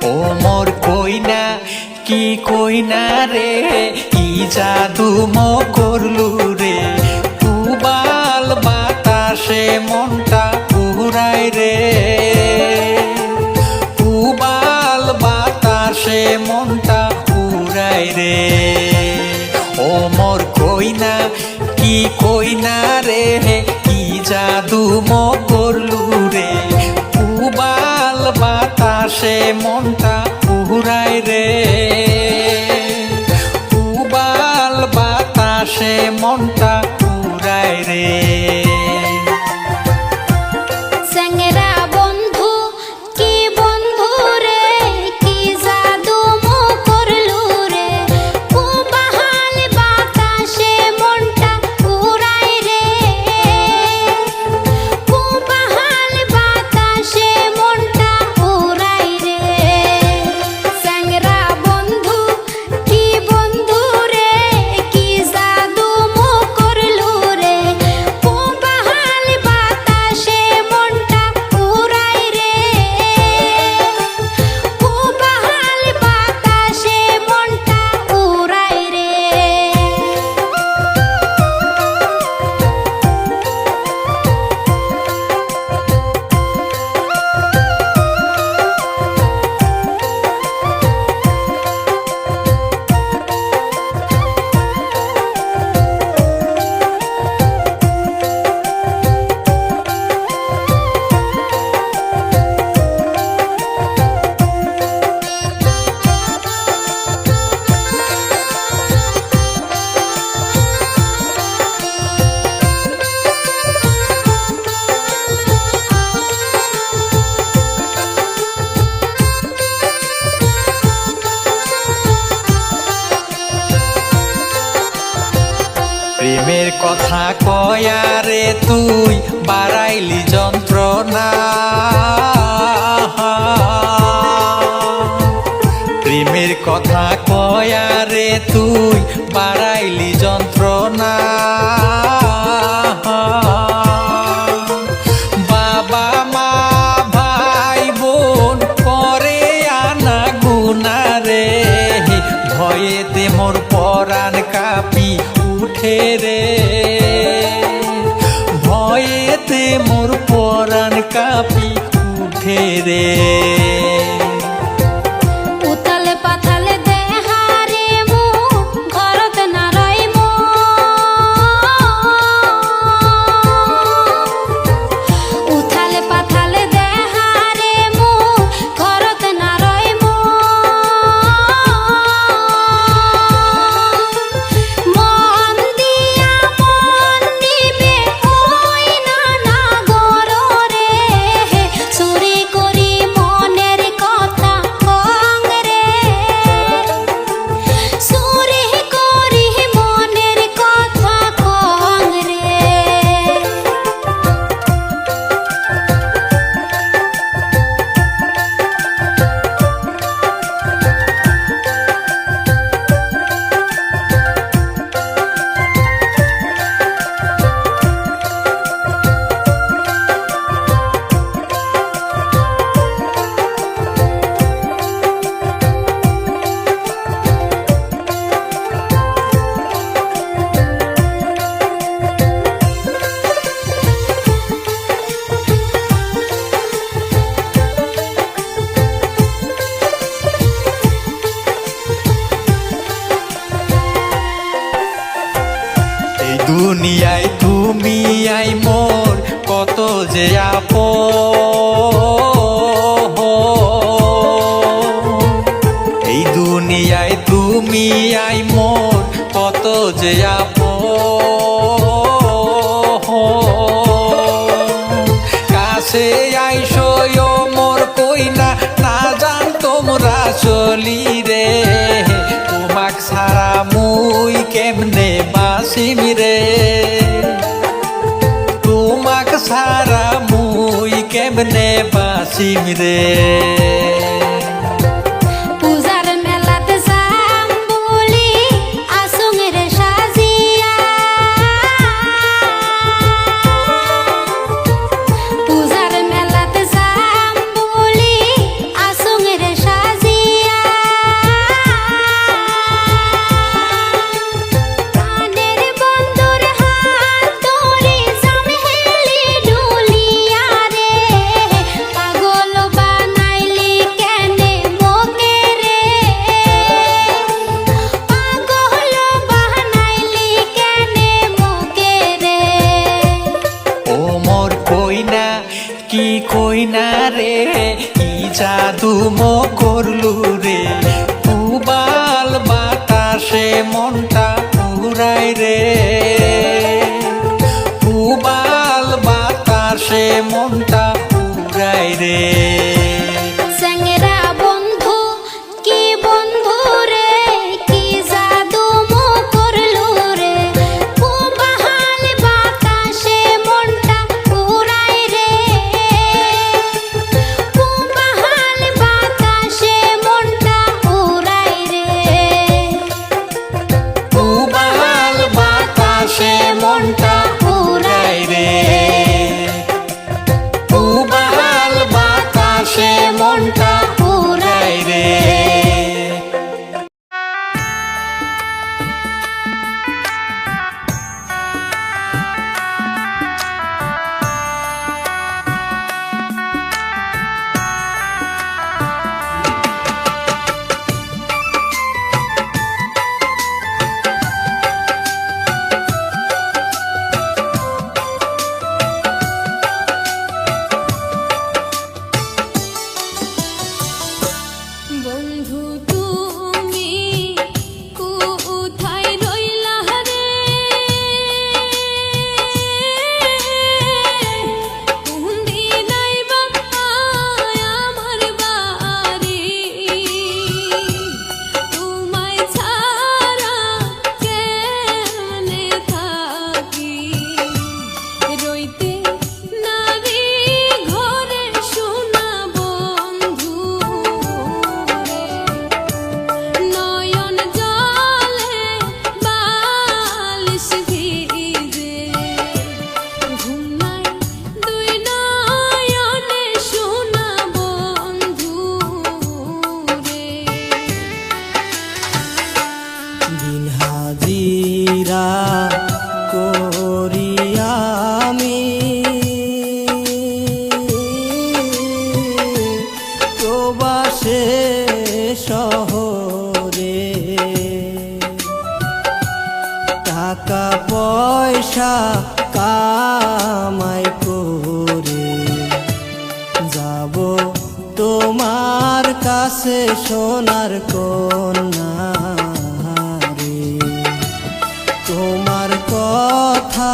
ও মোর কইনা কি কইনা রে কি জাদু মো করলু রে পুবাল বাতাসে মনটা উড়াই রে পুবাল বাতাসে মনটা উড়াই রে ও মোর কইনা কি কইনা রে কি জাদু মো করলু রে পুবাল বাতাসে মনটা উড়াই রে পুবাল বাতাসে মনটা উড়াই রে স্যাংরা বন্ধু কি বন্ধু রে কি জাদু মো করলু রে কুবাহাল বাতাসে মনটা উড়াই রে কুবাহাল বাতাসে মনটা উড়াই রে স্যাংরা বন্ধু কি বন্ধু রে কি জাদু মো করলু রে কুবাহাল বাতাসে মনটা কথা কয়া রে তুই বাড়াইলি যন্ত্রণা প্রেমের কথা কয়া রে তুই বাড়াইলি যন্ত্রণা বাবা মা ভাই বোন করে আনা গুনা রে ভয়েতে মোর পরাণ কাঁপি উঠে রে ভয়েতে মোর পরাণ কাঁপি উঠে রে উতালে পাথালে দেহারে মু ঘরত না রইম উথালে পাথালে দেহারে মু ঘরত না রইম মন দিয়া মন নিবে ওই না গররে চুরি করি মনের কথা কং রে চুরি করি মনের কথা কং রে এই দুনিয়ায় তুমি আই মোর কত যে আপন এই দুনিয়ায় তুমি আই মোর কত যে আপন কাছে আইসো ও মোর কইনা না জান তোমরা চলি রে তোমাক ছাড়া মুই কেমনে বাসিম রে তোমাক ছাড়া মুই কেমনে বাসিম রে পূজার মেলাতে যাম বলি আসুং রে সাজিয়া পূজার মেলাতে যাম বলি আসুং রে সাজিয়া কানের বন্ধুর হাত ধরে যাম হেলি ডুলিয়া রে পাগল বানাইলি কেনে মোকে রে পাগল বানাইলি কেনে মোকে রে ও মোর কইনা কি কইনা রে কি জাদু মো করলু রে উবাল বাতাসে মনটা উড়াই রে উবাল বাতাসে মনটা উড়াই রে স্যাংরা বন্ধু কি বন্ধু রে কি জাদু মো করলু রে উবাল বাতাসে মনটা উড়াই রে উবাল বাতাসে মনটা উড়াই রে উবাল বাতাসে মনটা উড়াই রে উবাল বাতাসে মনটা উড়াই রে পয়সা কামাই করে যাব তোমার কাছে সোনার কন্যা রে। তোমার কথা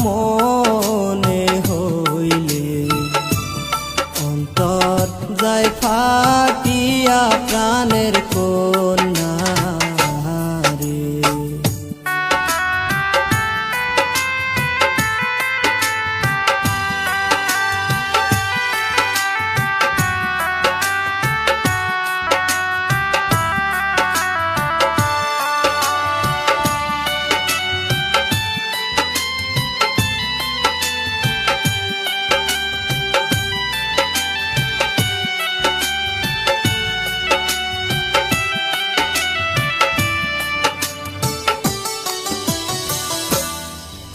মনে হইলে অন্তর যায় ফাটিয়া প্রাণের কন্যা রে।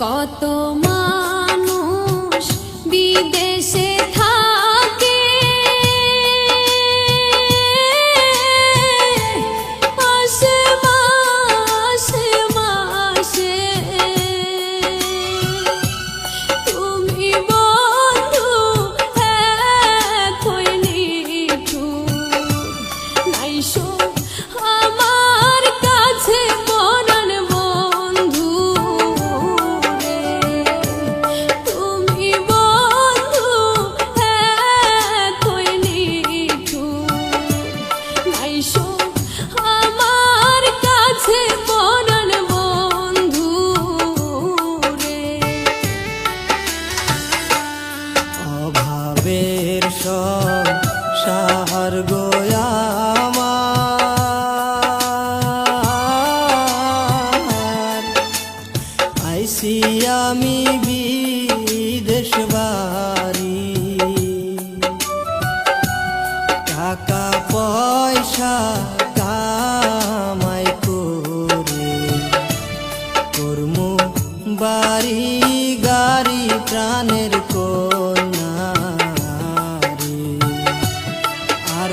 কত মানুষ বিদেশে থাকে, মাসে মাসে মাসে তুমি বন্ধু একই নিঠুর, নাইসো আমার কাছে পরাণ বন্ধু রে। তুমি বন্ধু একই নিঠুর, নাইসো আমার কাছে পরাণ বন্ধু রে। অভাবের সংসার গোয়া আমার, আইসি আমি বিদেশ বাড়ি, টাকা পয়সা কামাই করে কর্মু বাড়ি গাড়ি প্রাণের কন্যা রে। আর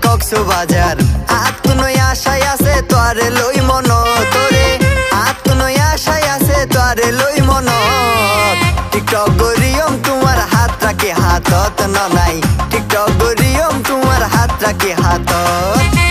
কক্সবাজার আত্মনই আশায় আছে তোরে লই মন তোরে আত্মনই আশায় আছে তোরে লই মন টিকটক গরিয়ম তোমার হাত রাখে হাতত নাই টিকটক গরিয়ম তোমার হাত রাখে হাতত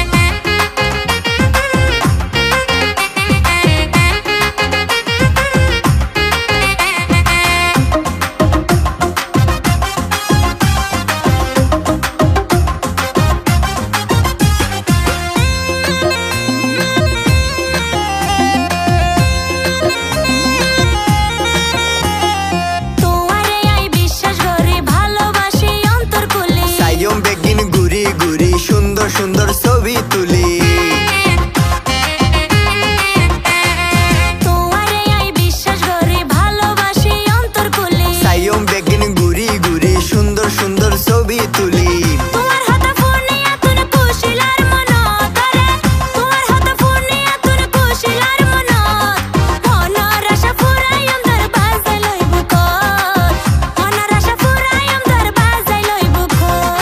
সুন্দর সুন্দর ছবি তুলি তোমারে আই বিশ্বাস করে ভালোবাসি অন্তর খুলে সাইয়ম বেগিন ঘুরি ঘুরি সুন্দর সুন্দর ছবি তুলি তোমার হাতে ফোনে এতন কুশিলার মন করে তোমার হাতে ফোনে এতন কুশিলার মন মনের আশা ফুরাই অন্তর বাজাই লইব কর মনের আশা ফুরাই অন্তর বাজাই লইব কর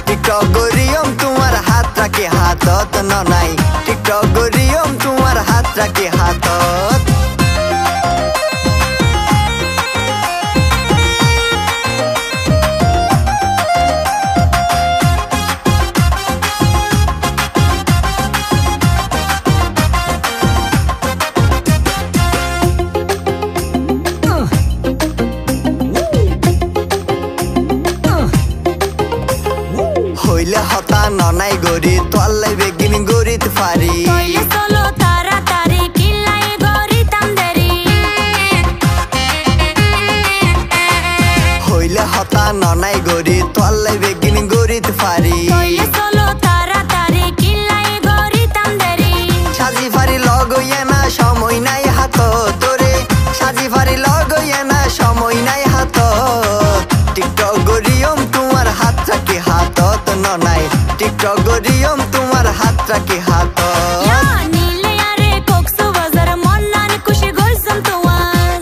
টিকটক গরিয়ম তোমার হাত রাখে হাতত নাই টিকটক গরিয়ম তোমার হাত রাখে হাতত হইলে হতা ননাই গরি তোয়াল্লাই বেগিন গরিত ফারি কইলে চলো তাড়াতাড়ি কিলাই গরিতাম দেরি হইলে হতা ননাই গরি তোয়াল্লাই বেগিন গরিত ফারি কইলে চলো তাড়াতাড়ি কিলাই গরিতাম দেরি সাজি ফারি লগইয়ে না সময় নাই হাত তোরে সাজি ফারি লগইয়ে না সময় নাই হাত টিকটক গরিয়ম তোমার হাত রাখে হাতত নাই টিকটক গরিয়ম তোমার হাত রাখে হাতত ইয়া নীলে আরে কক্সবাজার মন্নান খুশি গইছম তোমার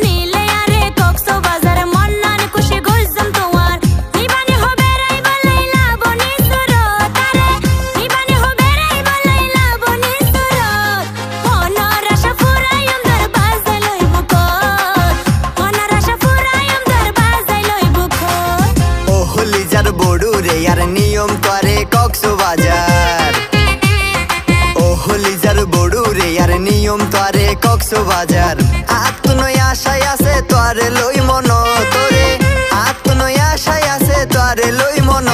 নীলে আরে কক্সবাজার মন্নান খুশি গইছম তোমার নিবানি হবে রাই বলাইলা বনি সুরত আরে নিবানি হবে রাই বলাইলা বনি সুরত মনের আশা ফুরাই অন্তর বাজাই লইব কর মনের আশা ফুরাই অন্তর বাজাই লইব কর ও হলি যার বড়ু রে আর নিয়ম তোরে কক্সবাজার ও হলি যার বড়ু রে আর নিয়ম তোরে কক্সবাজার আত্মনই আশায় আছে তোরে লই মন তোরে আত্মনই আশায় আছে তোরে লই মন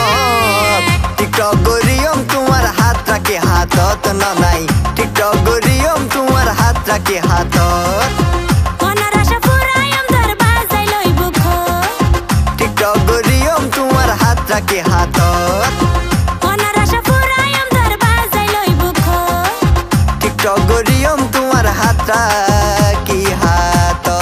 টিকটক গরিয়ম তোমার হাত রাখে হাতত নাই টিকটক গরিয়ম তোমার হাত রাখে হাতত মনের আশা ফুরাই অন্তর বাজাই লইব কর টিকটক গরিয়ম তোমার হাত রাখে হাতত মনের আশা ফুরাই অন্তর বাজাই লইব কর টিকটক গরিয়ম তোমার হাত রাখি হাতত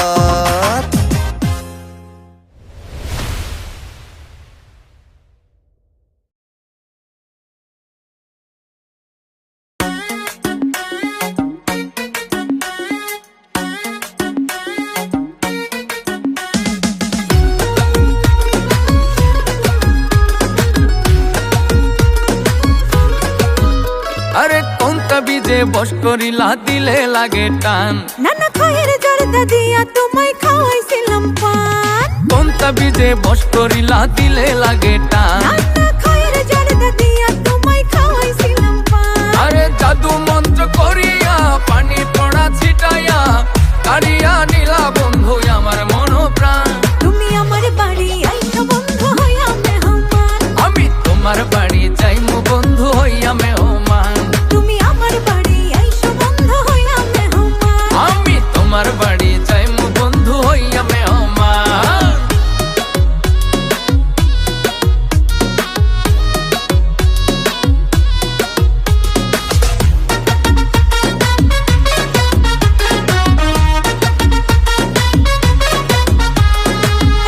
আরে কোনটা বীজে বস করিলা দিলে লাগে টান নানা খয়ের জর্দা দিয়া তোমায় খাওয়াইছিলাম পান কোনটা বীজে বস করিলা দিলে লাগে টান নানা খয়ের জর্দা দিয়া তোমায় খাওয়াইছিলাম পান আরে জাদু মন্ত্র করিয়া পানি পড়া ছিটাইয়া কারিয়া নীলা বন্ধু আমার মন প্রাণ তুমি আমার বাড়ি আইছো বন্ধু হইয়া মেহমান আমি তোমার বাড়ি যাইমু বন্ধু হইয়া মেহমান তুমি আমার বাড়ি আইছো বন্ধু হইয়া মেহমান আমি তোমার বাড়ি যাইমু বন্ধু হইয়া মেহমান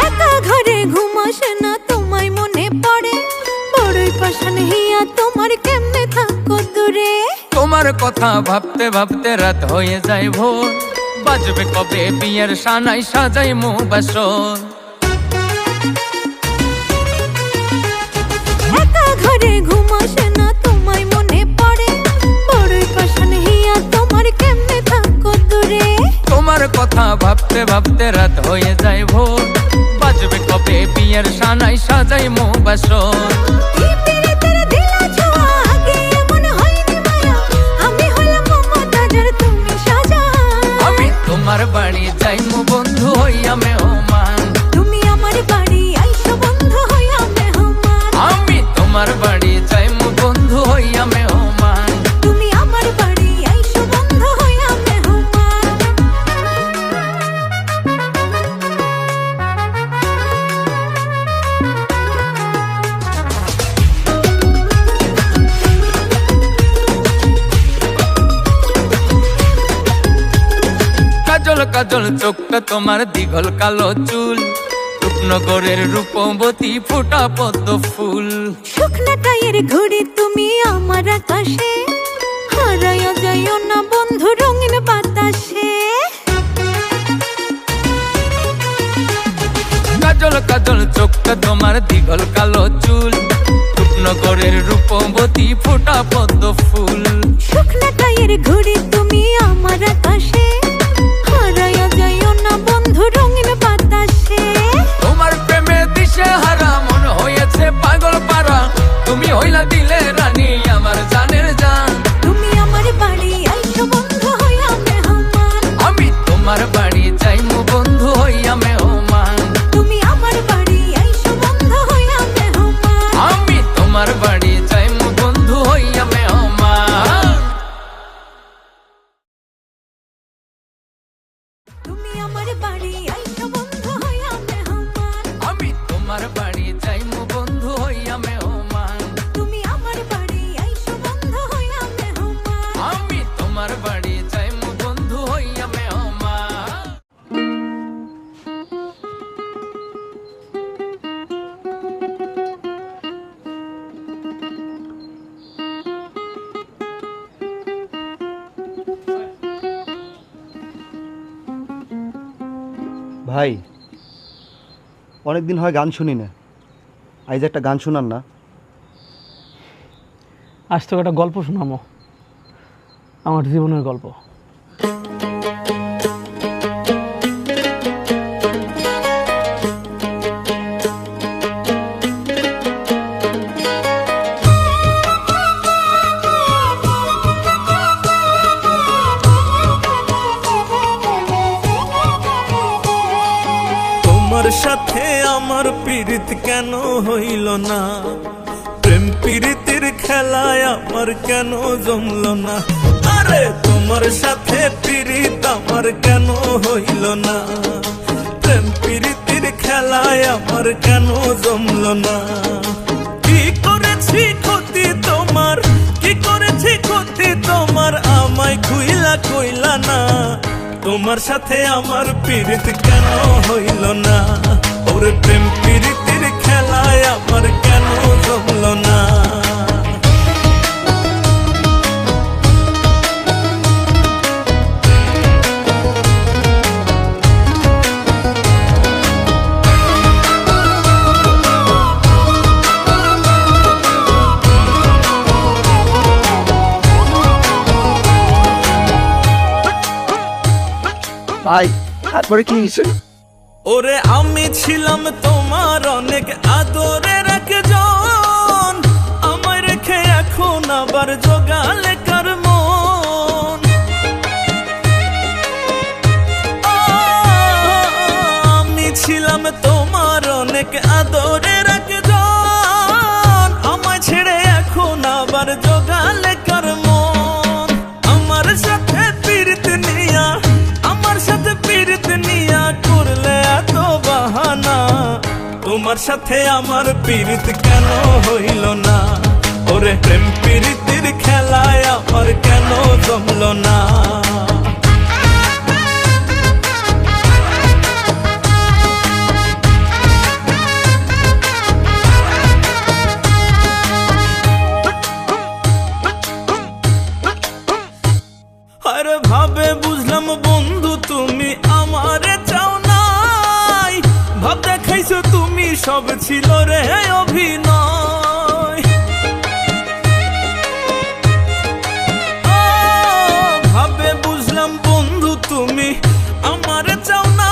একা ঘরে ঘুমাসে না তোমায় মনে পড়ে বড়ই পাশান হিয়া তোমার কেমনে থাকো দূরে তোমার কথা ভাবতে ভাবতে রাত হয়ে যায় ভোর বাজবে কবে বিয়ের সানাই সাজাইমু বাসর একা ভাবতে রাত হয়ে যায় ভোর, বাজবে কবে বিয়ের সানাই সাজাই মো বাসর। আমি তোমার বাড়ি যাই মো বন্ধু হইয়া মেহমান, তুমি আমার বাড়ি আইসো বন্ধু হইয়া মেহমান, আমি তোমার বাড়ি যাই মো বন্ধু হইয়া মেহমান। তুমি আমার বাড়ি আইসো বন্ধু হইয়া মেহমান। কাজল কাজল চোখটা তোমার দিঘল কালো চুল, রূপনগরের রূপবতী ফোটা পদ্ম ফুল। শুকনা টায়ের ঘড়ি তুমি আমার আকাশে, হারাইয়া যাইও না বন্ধু রঙিন বাতাসে। কাজল কাজল চোখটা তোমার দিঘল কালো চুল, রূপনগরের রূপবতী ফোটা পদ্ম ফুল। শুকনা টায়ের ঘড়ি তুমি আমার আকাশে, হারাইয়া যাইও না বন্ধু রঙিন বাতাসে। তোমার প্রেমে দিশে হারা মন হয়েছে পাগল পারা, তুমি হইলা দিলে রানী আমার জানের জান। তুমি আমার বাড়ি আইসো বন্ধু হইয়া মেহমান, আমি তোমার বাড়ি যাই মো বন্ধু হইয়া মেহমান, তুমি আমার বাড়ি আইসো বন্ধু হইয়া মেহমান। আমি তোমার বাড়ি যাই মো বন্ধু হইয়া মেহমান। তুমি আমার বাড়ি আইসো বন্ধু হইয়া মেহমান, আমি তোমার বাড়ি যাই মো বন্ধু হইয়া মেহমান, তুমি আমার বাড়ি আইসো বন্ধু হইয়া মেহমান। আমি তোমার বাড়ি যাই মো বন্ধু হইয়া মেহমান। ভাই অনেকদিন হয় গান শুনি না, আজ একটা গান শোনান না। আজ তোকে একটা গল্প শোনাবো, আমার জীবনের গল্প। তোমার সাথে আমার পীড়িত কেন হইল না, প্রেম পীড়িতের খেলায় আমার কেন জমল না। আরে তোমার সাথে পীড়িত আমার কেন হইল না, প্রেম পীড়িতের খেলায় আমার কেন জমল না। কি করেছি ক্ষতি তোমার, কি করেছি ক্ষতি তোমার, আমায় খুইলা কইলা না। তোমার সাথে আমার পীড়িত কেন হইল না, ওরে প্রেম পীড়িতের খেলায় আমার কেন জমল না। ভাই তারপরে কি হয়েছে? ওরে আমি ছিলাম তোমার অনেক আদরের একজন, আমায় রেখে এখন আবার জোগালে কার মন। আমি ছিলাম তোমার অনেক আদরের একজন, আমায় ছেড়ে এখন আবার জোগালে কার মন। আমার সাথে পীড়িত নিয়া, আমার সাথে পীড়িত নিয়া করলে এত বাহানা। তোমার সাথে আমার পীড়িত কেন হইল না, ওরে প্রেম পীড়িতের খেলায় আমার কেন জমল না। আরে ভাবে বুঝলাম বন্ধু তুমি আমারে চাও নাই, ভাব দেখাইছো তুমি সব ছিল রে অভিনয়। ভাবে বুঝলাম বন্ধু তুমি আমারে চাও না,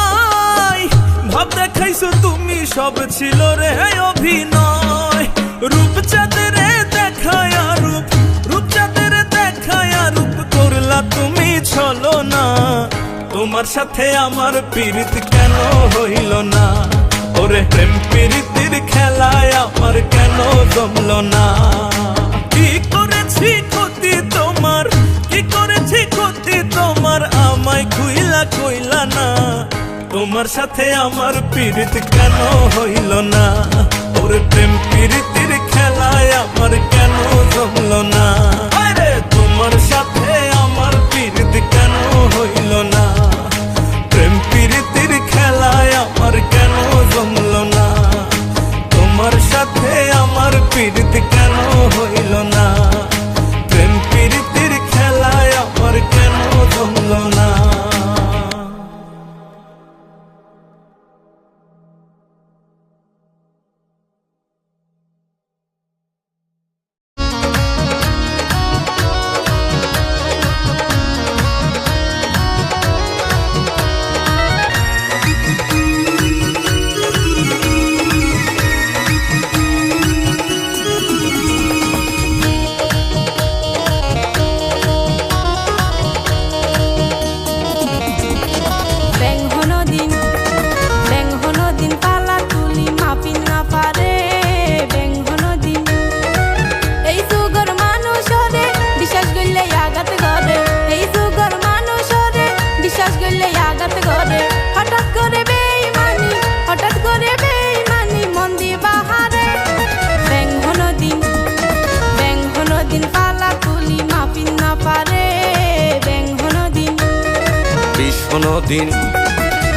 তোমার সাথে আমার পীড়িত কেন হইল না, ওরে প্রেম পীড়িতির খেলায় আমার কেন জমল না। কি করেছি ক্ষতি তোমার, কি করেছি ক্ষতি তোমার, আমায় খুইলা কইলা না। তোমার সাথে আমার পীড়িত কেন হইল না, ওরে প্রেম পীড়িতির খেলায় আমার কেন জমল না। আরে তোমার সাথে আমার পীড়িত কেন হইল না, প্রেম পীড়িতির খেলায় আমার কেন জমল না। তোমার সাথে আমার পীড়িত কেন হইল না, প্রেম পীড়িতির খেলায় আমার কেন জমল না।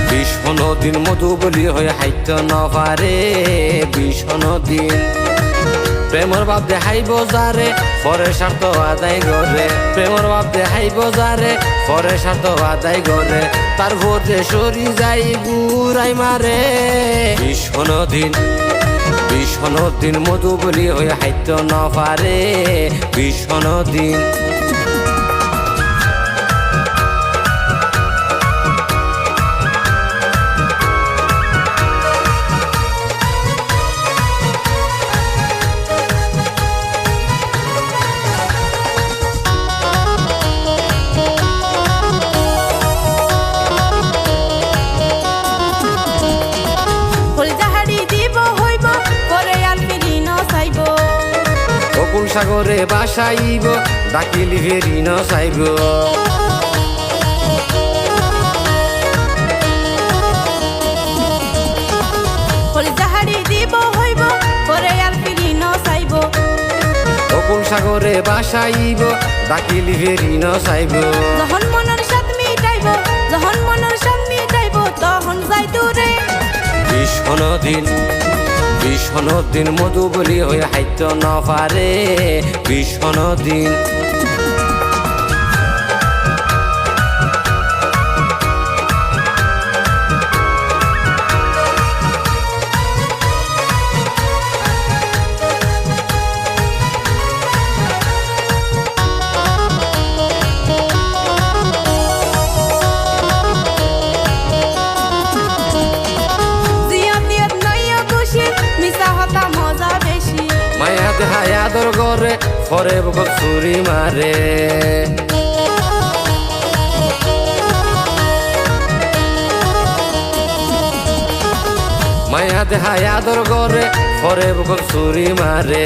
বিষণ দিন মধু বলি হয়ে হাইত নপারে, বিষণ দিন প্রেমর বাপ দেখাই বজারে পরে স্বার্থ আদায় করে, প্রেমর বাপ দেখাই বজারে পরে স্বার্থ আদায় করে, তার ভোটে সরি যাই বুড়াই মারে। বিষণ দিন মধু বলি হয়ে হাইত নপারে, বিষণ দিন। সাগরে বাসাইব ডাকিলি ফেরি ন চাইব, জাহারি দিব হইব পরে আর ফিরি ন চাইব, অকুল সাগরে বাসাইব ডাকিলি ফেরি ন চাইব। যখন মনের সাথ মিটাইব, যখন মনের সাথ মিটাইব তখন যাই দূরে। বিষণ দিন মধু বলি হয়ে হাইত নপারে, বিষণ দিন। আদর করে পরে বকত ছুরি মারে, মায়া দেহায় আদর করে পরে বকত ছুরি মারে।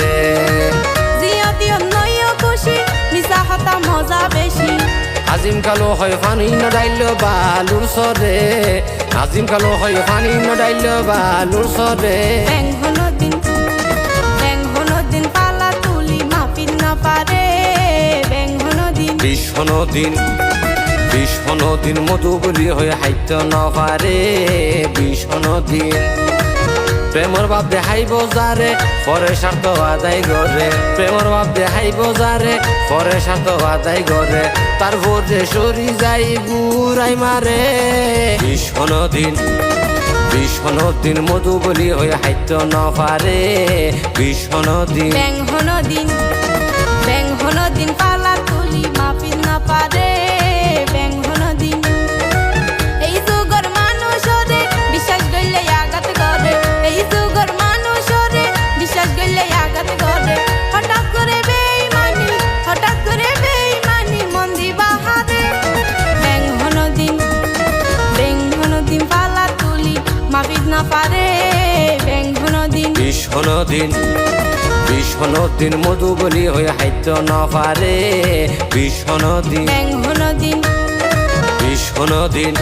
আজিম কালো হয় পানি নডাইল বালুর সরে, আজিম কালো হয় পানি নডাইল বালুর সরে। বিষণ দিন মধু বলি হয়ে হাইত নপারে, বিষণ দিন। প্রেমর বাপ দেখাই বজারে পরে স্বার্থ আদায় করে, প্রেমর বাপ দেখাই বজারে পরে স্বার্থ আদায় করে, তার ভোটে সরি যাই বুড়াই মারে। বিষণ দিন মধু বলি হয়ে হাইত নপারে, বিষণ দিন। দিন পালা তুলি মাপিন না পারে, ব্যাংহন দিন। এই যুগর মানুষরে বিশ্বাস গইলে আঘাত করে, এই যুগর মানুষরে বিশ্বাস গইলে আঘাত করে। হঠাৎ করে বেইমানি মন দিবা হাতে, ব্যাংহন দিন। ভীষণ দিন মধু বলি হয়ে হাইতে না পারে ভীষণ দিন ব্যাং হলো দিন ভীষণ দিন